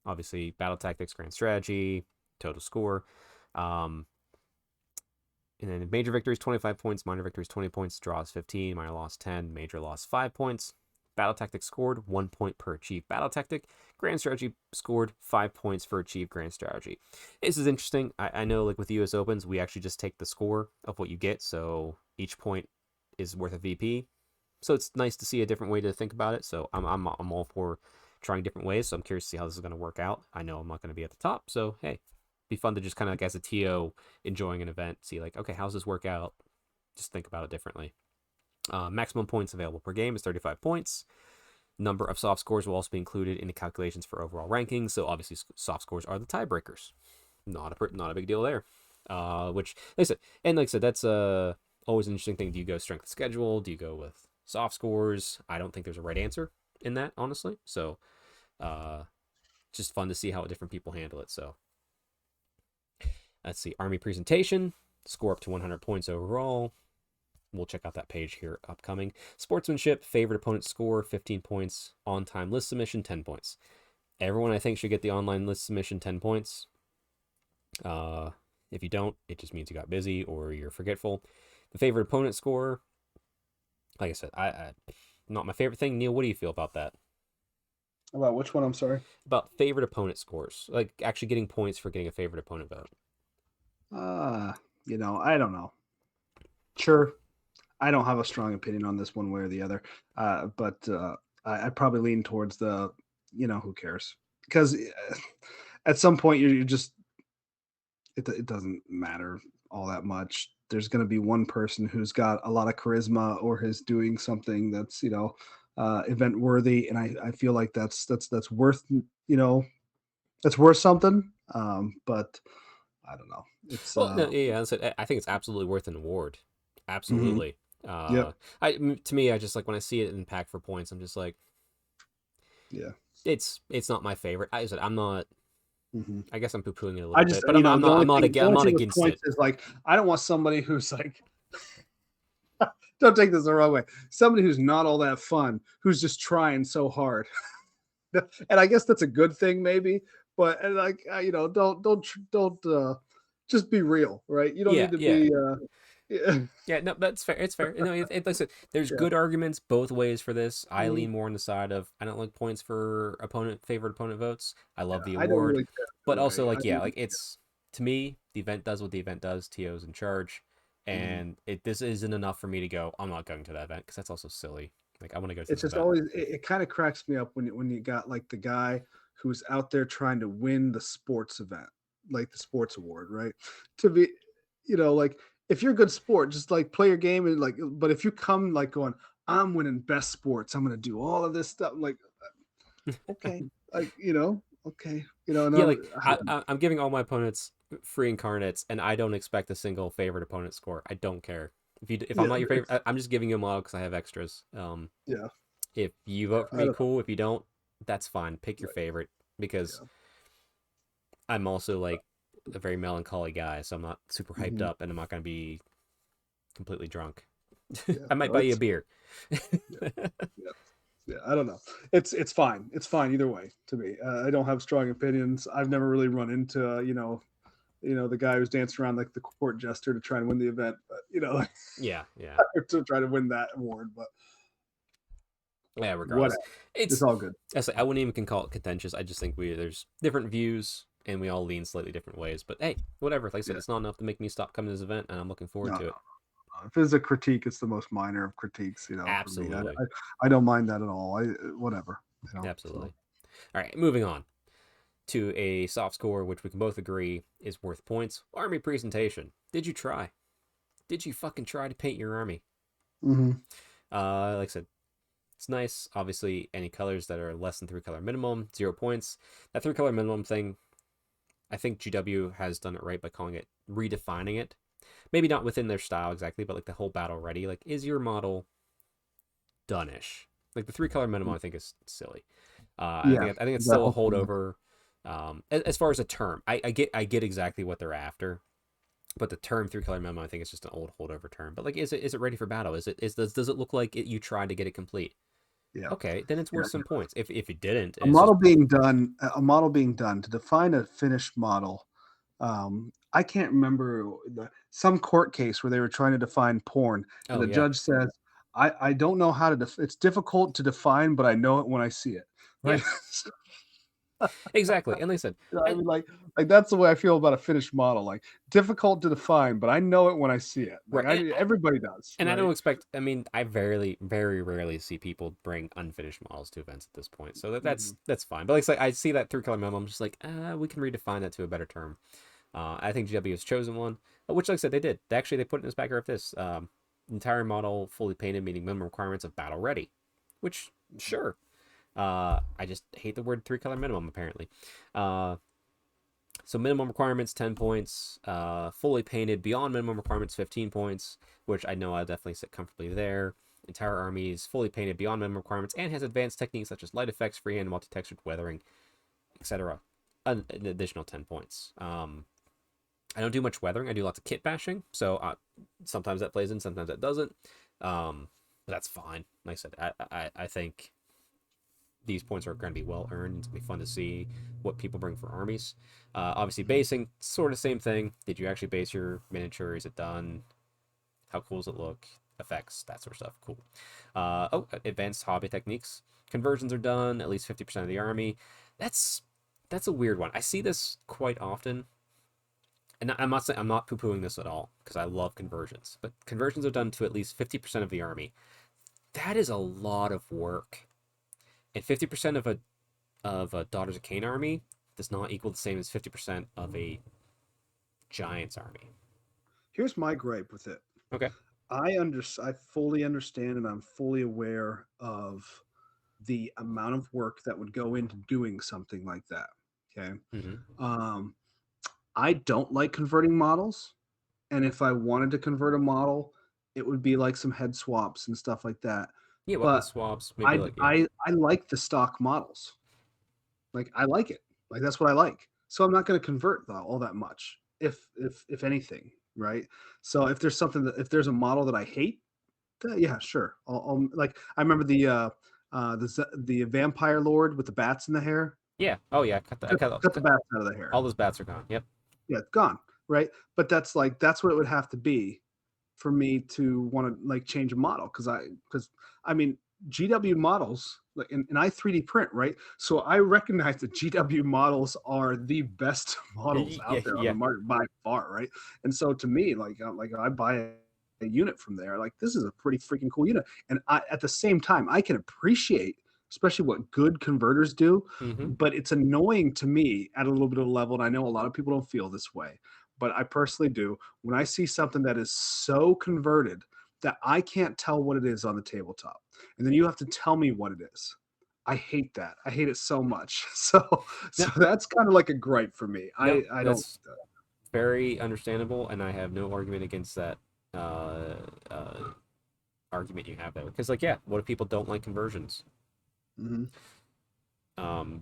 obviously battle tactics, grand strategy, total score. And then major victories 25 points, minor victories 20 points, draws 15, minor loss 10, major loss 5 points. Battle tactic scored 1 point per achieved battle tactic. Grand strategy scored 5 points for achieved grand strategy. This is interesting. I know, like with the US Opens, we actually just take the score of what you get, so each point is worth a VP. So it's nice to see a different way to think about it. So I'm all for trying different ways. So I'm curious to see how this is going to work out. I know I'm not going to be at the top, so hey, be fun to just kind of like as a TO enjoying an event, see like, okay, how's this work out? Just think about it differently. Maximum points available per game is 35 points. Number of soft scores will also be included in the calculations for overall rankings. So obviously, soft scores are the tiebreakers. Not a big deal there. Which, like I said, that's always an interesting thing. Do you go strength of schedule? Do you go with soft scores? I don't think there's a right answer in that, honestly. So, just fun to see how different people handle it. So, let's see. Army presentation, score up to 100 points overall. We'll check out that page here upcoming. Sportsmanship, favorite opponent score, 15 points. On-time list submission, 10 points. Everyone, I think, should get the online list submission, 10 points. If you don't, it just means you got busy or you're forgetful. The favorite opponent score, like I said, I not my favorite thing. Neil, what do you feel about that? About which one? I'm sorry. About favorite opponent scores, like actually getting points for getting a favorite opponent vote. I don't know. Sure, I don't have a strong opinion on this one way or the other. But I probably lean towards the, who cares? Because at some point you're just, it doesn't matter all that much. There's going to be one person who's got a lot of charisma or is doing something that's, event worthy. And I feel like that's worth, that's worth something. But I don't know. It's Well, no, yeah, I think it's absolutely worth an award. Absolutely. Yep. To me, I just like when I see it in pack for points, I'm just like, yeah, it's not my favorite. I said I'm not. I guess I'm poo-pooing it a little I just, bit, but I'm not against it. Is like, I don't want somebody who's like, don't take this the wrong way. Somebody who's not all that fun, who's just trying so hard. And I guess that's a good thing, maybe. But like, don't just be real, right? You don't need to be. Yeah, no, that's fair. It's fair. No, like I said, there's good arguments both ways for this. I lean more on the side of I don't like points for favorite opponent votes. I love the award, really but also like it's to me the event does what the event does. TO's in charge, and this isn't enough for me to go. I'm not going to that event because that's also silly. Like I want to go to. It's just event. Always it kind of cracks me up when you got like the guy who's out there trying to win the sports event, like the sports award, right? To be, like. If you're a good sport, just like play your game and like, but if you come like going, I'm winning best sports, I'm going to do all of this stuff. I'm like, okay, like, okay. Yeah, like I'm giving all my opponents free incarnates and I don't expect a single favorite opponent score. I don't care. If I'm not your favorite, I'm just giving you them all because I have extras. Yeah. If you vote for me, cool. If you don't, that's fine. Pick your favorite because I'm also like, a very melancholy guy, so I'm not super hyped up, and I'm not going to be completely drunk. I might buy you a beer. Yeah, I don't know. It's fine. It's fine either way to me. I don't have strong opinions. I've never really run into the guy who's dancing around like the court jester to try and win the event, but yeah, to try to win that award, but yeah, regardless, it's all good. I wouldn't even call it contentious. I just think there's different views. And we all lean slightly different ways. But hey, whatever. Like I said, it's not enough to make me stop coming to this event, and I'm looking forward to it. If it's a critique, it's the most minor of critiques. For me, Absolutely. I don't mind that at all. Whatever. So Absolutely. All right, moving on to a soft score, which we can both agree is worth points. Army presentation. Did you try? Did you fucking try to paint your army? hmm Like I said, it's nice. Obviously, any colors that are less than 3 color minimum, 0 points. That 3 color minimum thing, I think GW has done it right by calling it, redefining it. Maybe not within their style exactly, but like the whole battle ready. Like, is your model done-ish? Like the 3 color minimum, I think is silly. yeah, I think it's that still a whole thing. holdover. As far as a term, I get exactly what they're after, but the term 3 color minimum, I think it's just an old holdover term. But like, is it ready for battle? Does it look like you tried to get it complete? Yeah, Okay, then it's yeah. worth some points. If it didn't, A and it's just model being done, a model being done to define a finished model. I can't remember some court case where they were trying to define porn, and oh the yeah, judge says, "I don't know how to. It's difficult to define, but I know it when I see it." yeah, Right? exactly. And like I said, I I mean, like that's the way I feel about a finished model. Like difficult to define, but I know it when I see it. Like right, everybody does, and I right? don't expect. I mean, I very rarely see people bring unfinished models to events at this point, so Mhm. that's fine. But like I said, I see that 3 color minimum, I'm just like, we can redefine that to a better term. I think GW has chosen one, which, like I said, they did. They put it in this backer of this entire model fully painted, meaning minimum requirements of battle ready. Which, sure. I just hate the word 3 color minimum. Apparently, uh, so minimum requirements 10 points. Fully painted beyond minimum requirements 15 points, which I know I'll definitely sit comfortably there. Entire army is fully painted beyond minimum requirements and has advanced techniques such as light effects, freehand, multi-textured weathering, etc. An additional 10 points. I don't do much weathering. I do lots of kit bashing. So sometimes that plays in, sometimes that doesn't. But that's fine. Like I said, I think these points are going to be well earned. It's going to be fun to see what people bring for armies. Obviously, basing, sort of same thing. Did you actually base your miniature? Is it done? How cool does it look? Effects, that sort of stuff. Cool. Advanced hobby techniques. Conversions are done. At least 50% of the army. That's that's a weird one. I see this quite often, and I'm not saying I'm not poo-pooing this at all because I love conversions, but conversions are done to at least 50% of the army. That is a lot of work, and 50% of a Daughters of Cain army does not equal the same as 50% of a Giants army. Here's my gripe with it. Okay. I fully understand and I'm fully aware of the amount of work that would go into doing something like that. Okay. Mm-hmm. Um, I don't like converting models. And if I wanted to convert a model, it would be like some head swaps and stuff like that. Yeah, weapon But swaps, maybe I like yeah. I I like the stock models. Like I like it. Like that's what I like. So I'm not going to convert all that much, if anything, right? So if there's a model that I hate, yeah, sure. Like I remember the vampire lord with the bats in the hair. Yeah. Oh yeah. Cut the bats out of the hair. All those bats are gone. Yep. Yeah, it's gone, right? But that's what it would have to be for me to want to like change a model because I mean GW models like and I 3D print, right? So I recognize that GW models are the best models Yeah. out there on the Yeah. market by far, right? And so to me, like I buy a unit from there, like this is a pretty freaking cool unit. And at the same time, I can appreciate especially what good converters do, Mm-hmm. but it's annoying to me at a little bit of a level. And I know a lot of people don't feel this way, but I personally do. When I see something that is so converted that I can't tell what it is on the tabletop, and then you have to tell me what it is. I hate that. I hate it so much. So No. that's kind of like a gripe for me. No. I don't. That's very understandable, and I have no argument against that uh, uh, argument you have there. Because like, yeah, what if people don't like conversions? Mhm.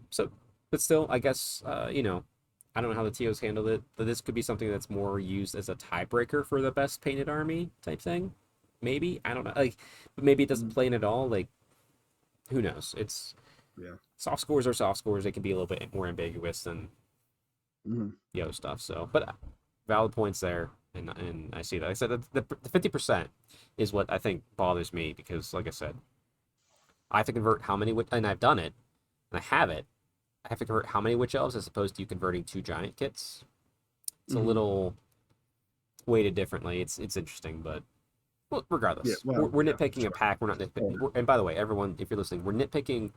So, but still, I guess I don't know how the TOs handled it, but this could be something that's more used as a tiebreaker for the best painted army type thing. Maybe I don't know. Like, but maybe it doesn't Mhm. play in at all. Like, who knows? It's Yeah. soft scores are soft scores. They can be a little bit more ambiguous than Mhm. the other stuff. So, but valid points there, and I see that. I said that the 50% is what I think bothers me because, like I said, I have to convert how many, and I've done it, and I have it. I have to convert how many witch elves as opposed to you converting 2 giant kits. It's a Mhm. little weighted differently. It's interesting, but Well, Yeah, regardless, well, we're yeah, nitpicking a sure. pack. We're not nitpicking. And by the way, everyone, if you're listening, we're nitpicking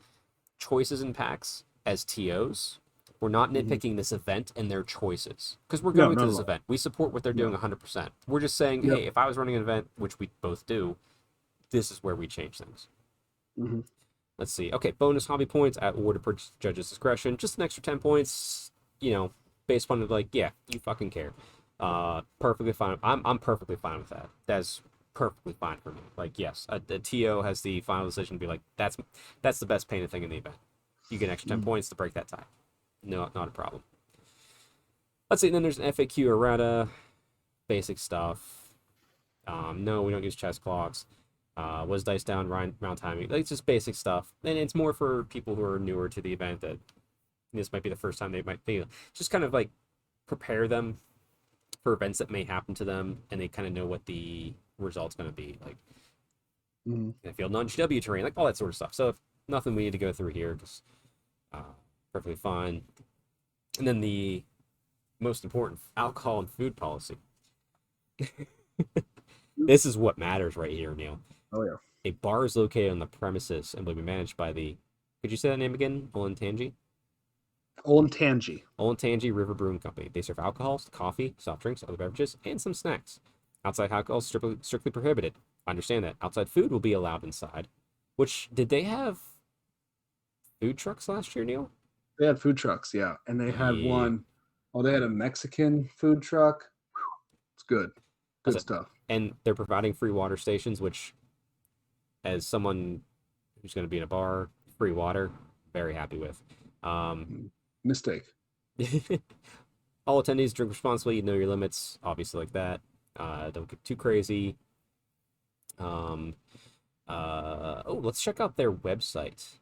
choices in packs as TOs. We're not Hmm. nitpicking this event and their choices because we're No, going to not at this all. event. We support what they're doing No. 100%. We're just saying, Yep. hey, if I was running an event, which we both do, this is where we change things. Hmm. Let's see. Okay, bonus hobby points at awarded per judge's discretion. Just an extra 10 points. You know, based on like, yeah, you fucking care. Perfectly fine. I'm perfectly fine with that. That's perfectly fine for me. Like, yes, a TO has the final decision to be like, that's the best painted thing in the event. You get an extra 10 points to break that tie. No, not a problem. Let's see. Then there's an FAQ errata, basic stuff. No, we don't use chess clocks. Was dice down, round timing. Like, it's just basic stuff. And it's more for people who are newer to the event that this might be the first time they might be. Just kind of like prepare them for events that may happen to them and they kind of know what the result's going to be. Like, Hmm. in field non-GW terrain, like all that sort of stuff. So, nothing we need to go through here because uh, perfectly fine. And then the most important alcohol and food policy. This is what matters right here, Neil. Oh yeah. A bar is located on the premises and will be managed by the. Could you say that name again? Olentangy? Olentangy. Olentangy River Brewing Company. They serve alcohols, coffee, soft drinks, other beverages, and some snacks. Outside alcohol is strictly prohibited. Understand that. Outside food will be allowed inside. Which, did they have food trucks last year, Neil? They had food trucks, yeah, and they had Yeah. one. Oh, they had a Mexican food truck. It's good, That's good it. stuff. And they're providing free water stations, which, as someone who's going to be in a bar, free water, very happy with. Um, Mistake. all attendees drink responsibly. You know your limits, obviously, like that. Don't get too crazy. Um, let's check out their website.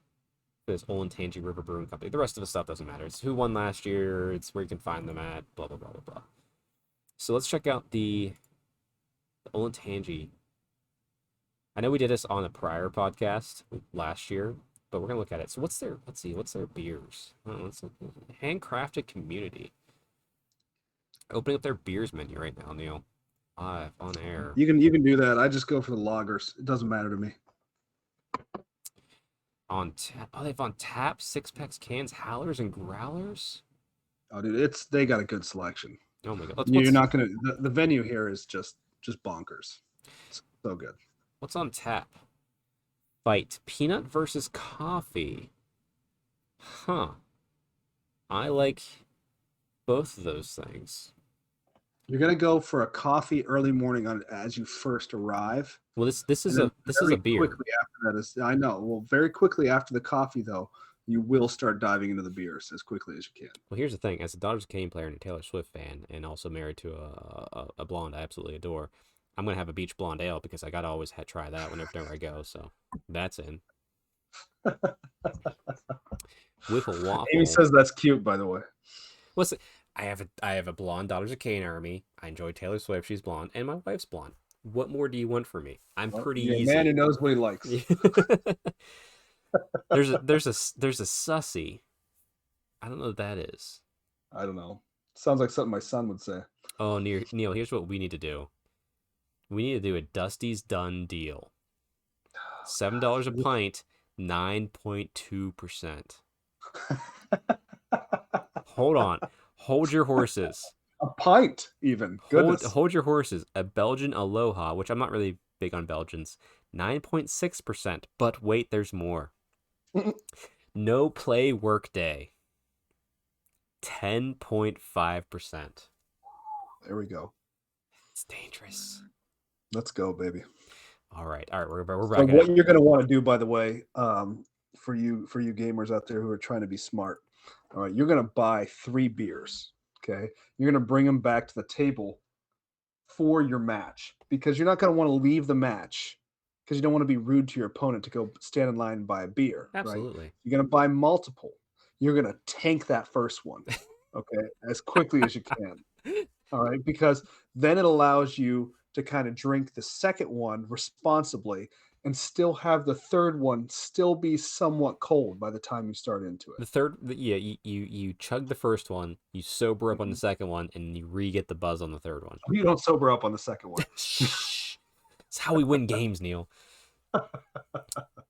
This Olentangy River Brewing Company. The rest of the stuff doesn't matter. It's who won last year. It's where you can find them at. Blah blah blah blah blah. So let's check out the Olentangy. I know we did this on a prior podcast last year, but we're gonna look at it. So what's their? Let's see. What's their beers? Let's look. Handcrafted community. Opening up their beers menu right now, Neil. Live on air. You can do that. I just go for the lagers. It doesn't matter to me. On tap. Oh, they have on tap 6 packs, cans, howlers, and growlers. Oh, dude, they got a good selection. Oh my god. You're not gonna. The venue here is just bonkers. It's so good. What's on tap? Fight peanut versus coffee. Huh. I like both of those things. You're gonna go for a coffee early morning as you first arrive. Well, this is And then a very beer. quickly after that is I know. Well, very quickly after the coffee though, you will start diving into the beers as quickly as you can. Well, here's the thing: as a Dodgers Kane player and a Taylor Swift fan, and also married to a blonde I absolutely adore, I'm gonna have a beach blonde ale because I gotta always try that whenever I go. So that's in with a Amy waffle. says that's cute, by the way. What's it? I have a blonde Daughters of Kane army. I enjoy Taylor Swift. She's blonde, and my wife's blonde. What more do you want from me? I'm Well, pretty you're a man who easy. knows what he likes. There's a sussy. I don't know what that is. I don't know. Sounds like something my son would say. Oh, Neil, here's what we need to do. We need to do a Dusty's Done deal. $7 a pint, 9.2%. Hold on. Hold your horses. A pint, even. Goodness. Hold your horses. A Belgian Aloha, which I'm not really big on Belgians, 9.6%. But wait, there's more. No play work day, 10.5%. There we go. It's dangerous. Let's go, baby. All right, we're So back. what you're going to want to do, by the way, for you gamers out there who are trying to be smart, all right, you're going to buy 3 beers. Okay, you're going to bring them back to the table for your match because you're not going to want to leave the match because you don't want to be rude to your opponent to go stand in line and buy a beer. Absolutely. Right? You're going to buy multiple. You're going to tank that first one, okay, as quickly as you can. All right, because then it allows you to kind of drink the second one responsibly and still have the third one still be somewhat cold by the time you start into it. The third, yeah, you chug the first one, you sober up on the second one, and you re-get the buzz on the third one. You don't sober up on the second one. It's how we win games, Neil. All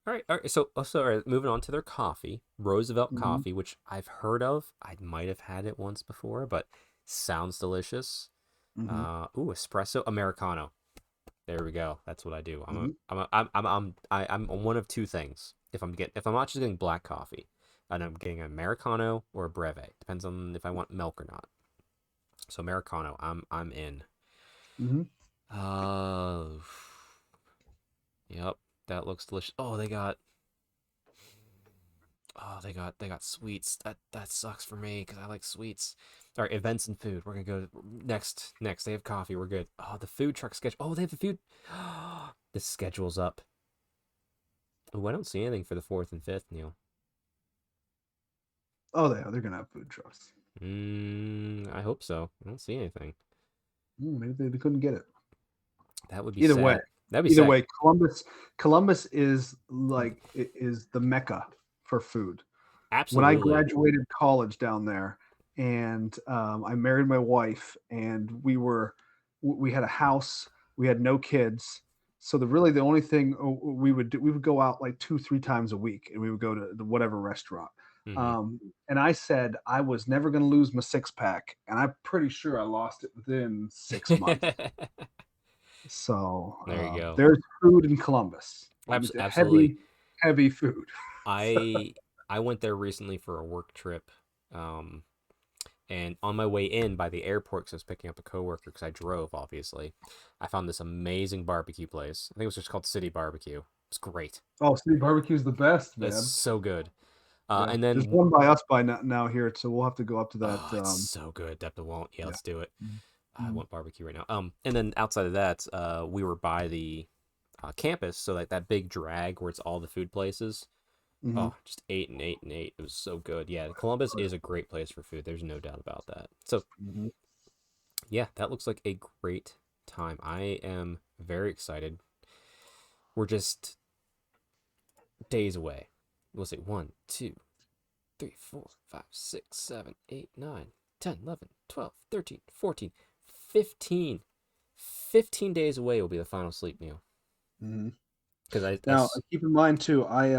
right. So all right, moving on to their coffee, Roosevelt Mm-hmm. coffee, which I've heard of. I might have had it once before, but sounds delicious. Mm-hmm. Espresso Americano. There we go. That's what I do. Mm-hmm. I'm one of two things. If I'm not just getting black coffee, and I'm getting an Americano or a Breve. Depends on if I want milk or not. So Americano, I'm in. Mm-hmm. Uh, yep, that looks delicious. They got sweets. That sucks for me because I like sweets. All right, events and food. We're gonna go next. Next, they have coffee. We're good. Oh, the food truck schedule. Oh, they have the food. The schedule's up. Oh, I don't see anything for the 4th and 5th, Neil. Oh, they're gonna have food trucks. I hope so. I don't see anything. Maybe they couldn't get it. That would be Either way, sad. That'd be sad. Columbus is the mecca for food. When I Absolutely. graduated college down there, and I married my wife, and we had a house, we had no kids, so the only thing we would go out like 2-3 times a week, and we would go to whatever restaurant. Hmm. And I said I was never going to lose my 6 pack, and I'm pretty sure I lost it within 6 months. So There you go. there's food in Columbus. Let me say Absolutely. heavy food. I I went there recently for a work trip. Um, and on my way in by the airport, because I was picking up a coworker, because I drove, obviously, I found this amazing barbecue place. I think it was just called City Barbecue. It's great. Oh, city barbecue's the best, It's man. so good. Yeah, And there's then one by us by now here, so we'll have to go up to that. oh, it's so good. Depta won't. Yeah, Yeah. let's do it. I Mm-hmm. want barbecue right now. And then outside of that, we were by the campus, so like that big drag where it's all the food places. Mm-hmm. Oh, just ate and ate and ate. It was so good. Yeah, Columbus is a great place for food. There's no doubt about that. So Mm-hmm. yeah, that looks like a great time. I am very excited. We're just days away. We'll say 1, 2, 3, 4, 5, 6, 7, 8, 9, 10, 11, 12, 13, 14, 15. 15 days away will be the final sleep meal. Mm-hmm. Because Now, keep in mind too, I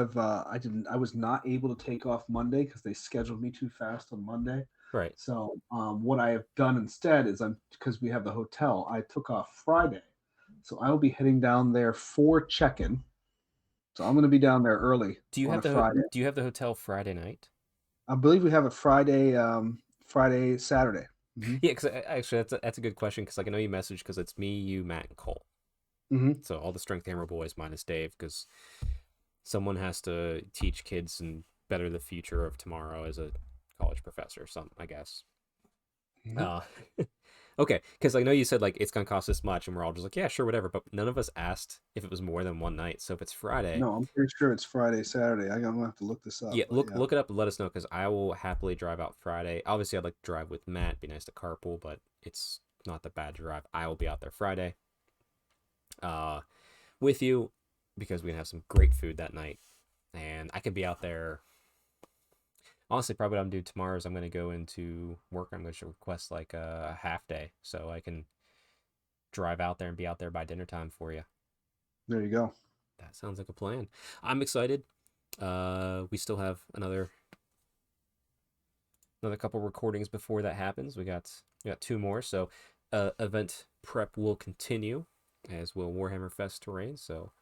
was not able to take off Monday because they scheduled me too fast on Monday. right. So what I have done instead is because we have the hotel, I took off Friday. So I will be heading down there for check-in. So I'm going to be down there early on a Friday. Do you have the hotel Friday night? I believe we have a Friday, Saturday. Mm-hmm. Yeah, because actually that's a good question because like I know you messaged because it's me, you, Matt, and Cole. Mm-hmm. So all the Strength Hammer boys minus Dave because someone has to teach kids and better the future of tomorrow as a college professor or something, I guess. Mm-hmm. Uh, okay, because I know you said like it's gonna cost this much, and we're all just like, yeah, sure, whatever. But none of us asked if it was more than one night. So if it's Friday, No, I'm pretty sure it's Friday, Saturday. I'm gonna have to look this up, yeah, but look it up and let us know because I will happily drive out Friday. Obviously, I'd like to drive with Matt. It'd be nice to carpool, but it's not that bad to drive. I will be out there Friday, uh, with you because we can have some great food that night, and I can be out there. Honestly, probably what I'm gonna do tomorrow is I'm gonna go into work. I'm gonna request like a half day so I can drive out there and be out there by dinner time for you. there you go. That sounds like a plan. I'm excited. We still have another couple recordings before that happens. We got 2 more, so event prep will continue, as will Warhammer Fest terrain. So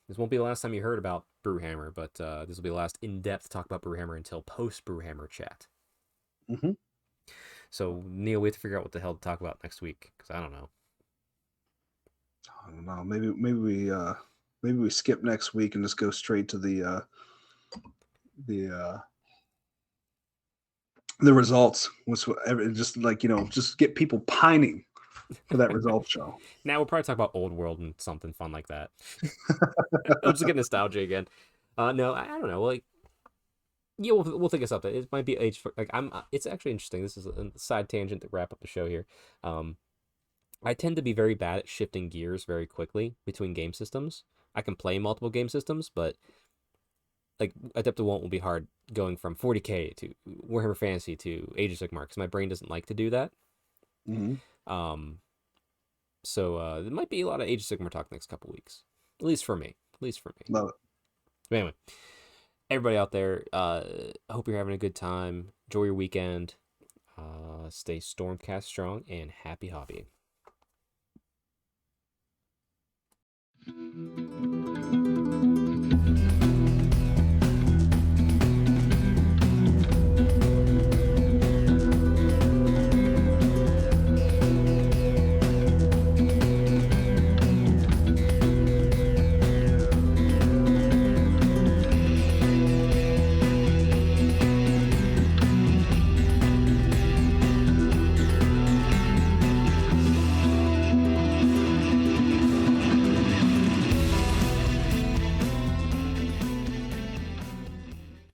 this won't be the last time you heard about Brewhammer, but this will be the last in-depth talk about Brewhammer until post Brewhammer chat. Mm-hmm. So Neil, we have to figure out what the hell to talk about next week because I don't know. I don't know. Maybe we skip next week and just go straight to the the results. Just like just get people pining for that results show. Now we'll probably talk about Old World and something fun like that. I'll just get nostalgia again. No, I don't know. Like, yeah, we'll think of something. It might be age for like I'm. It's actually interesting. This is a side tangent to wrap up the show here. I tend to be very bad at shifting gears very quickly between game systems. I can play multiple game systems, but like Adepta Won't will be hard going from 40K to Warhammer Fantasy to Age of Sigmar because my brain doesn't like to do that. Mm-hmm. Um, So there might be a lot of Age of Sigmar talk next couple weeks. At least for me. Love it. But anyway, everybody out there, hope you're having a good time. Enjoy your weekend. Stay Stormcast strong and happy hobbying.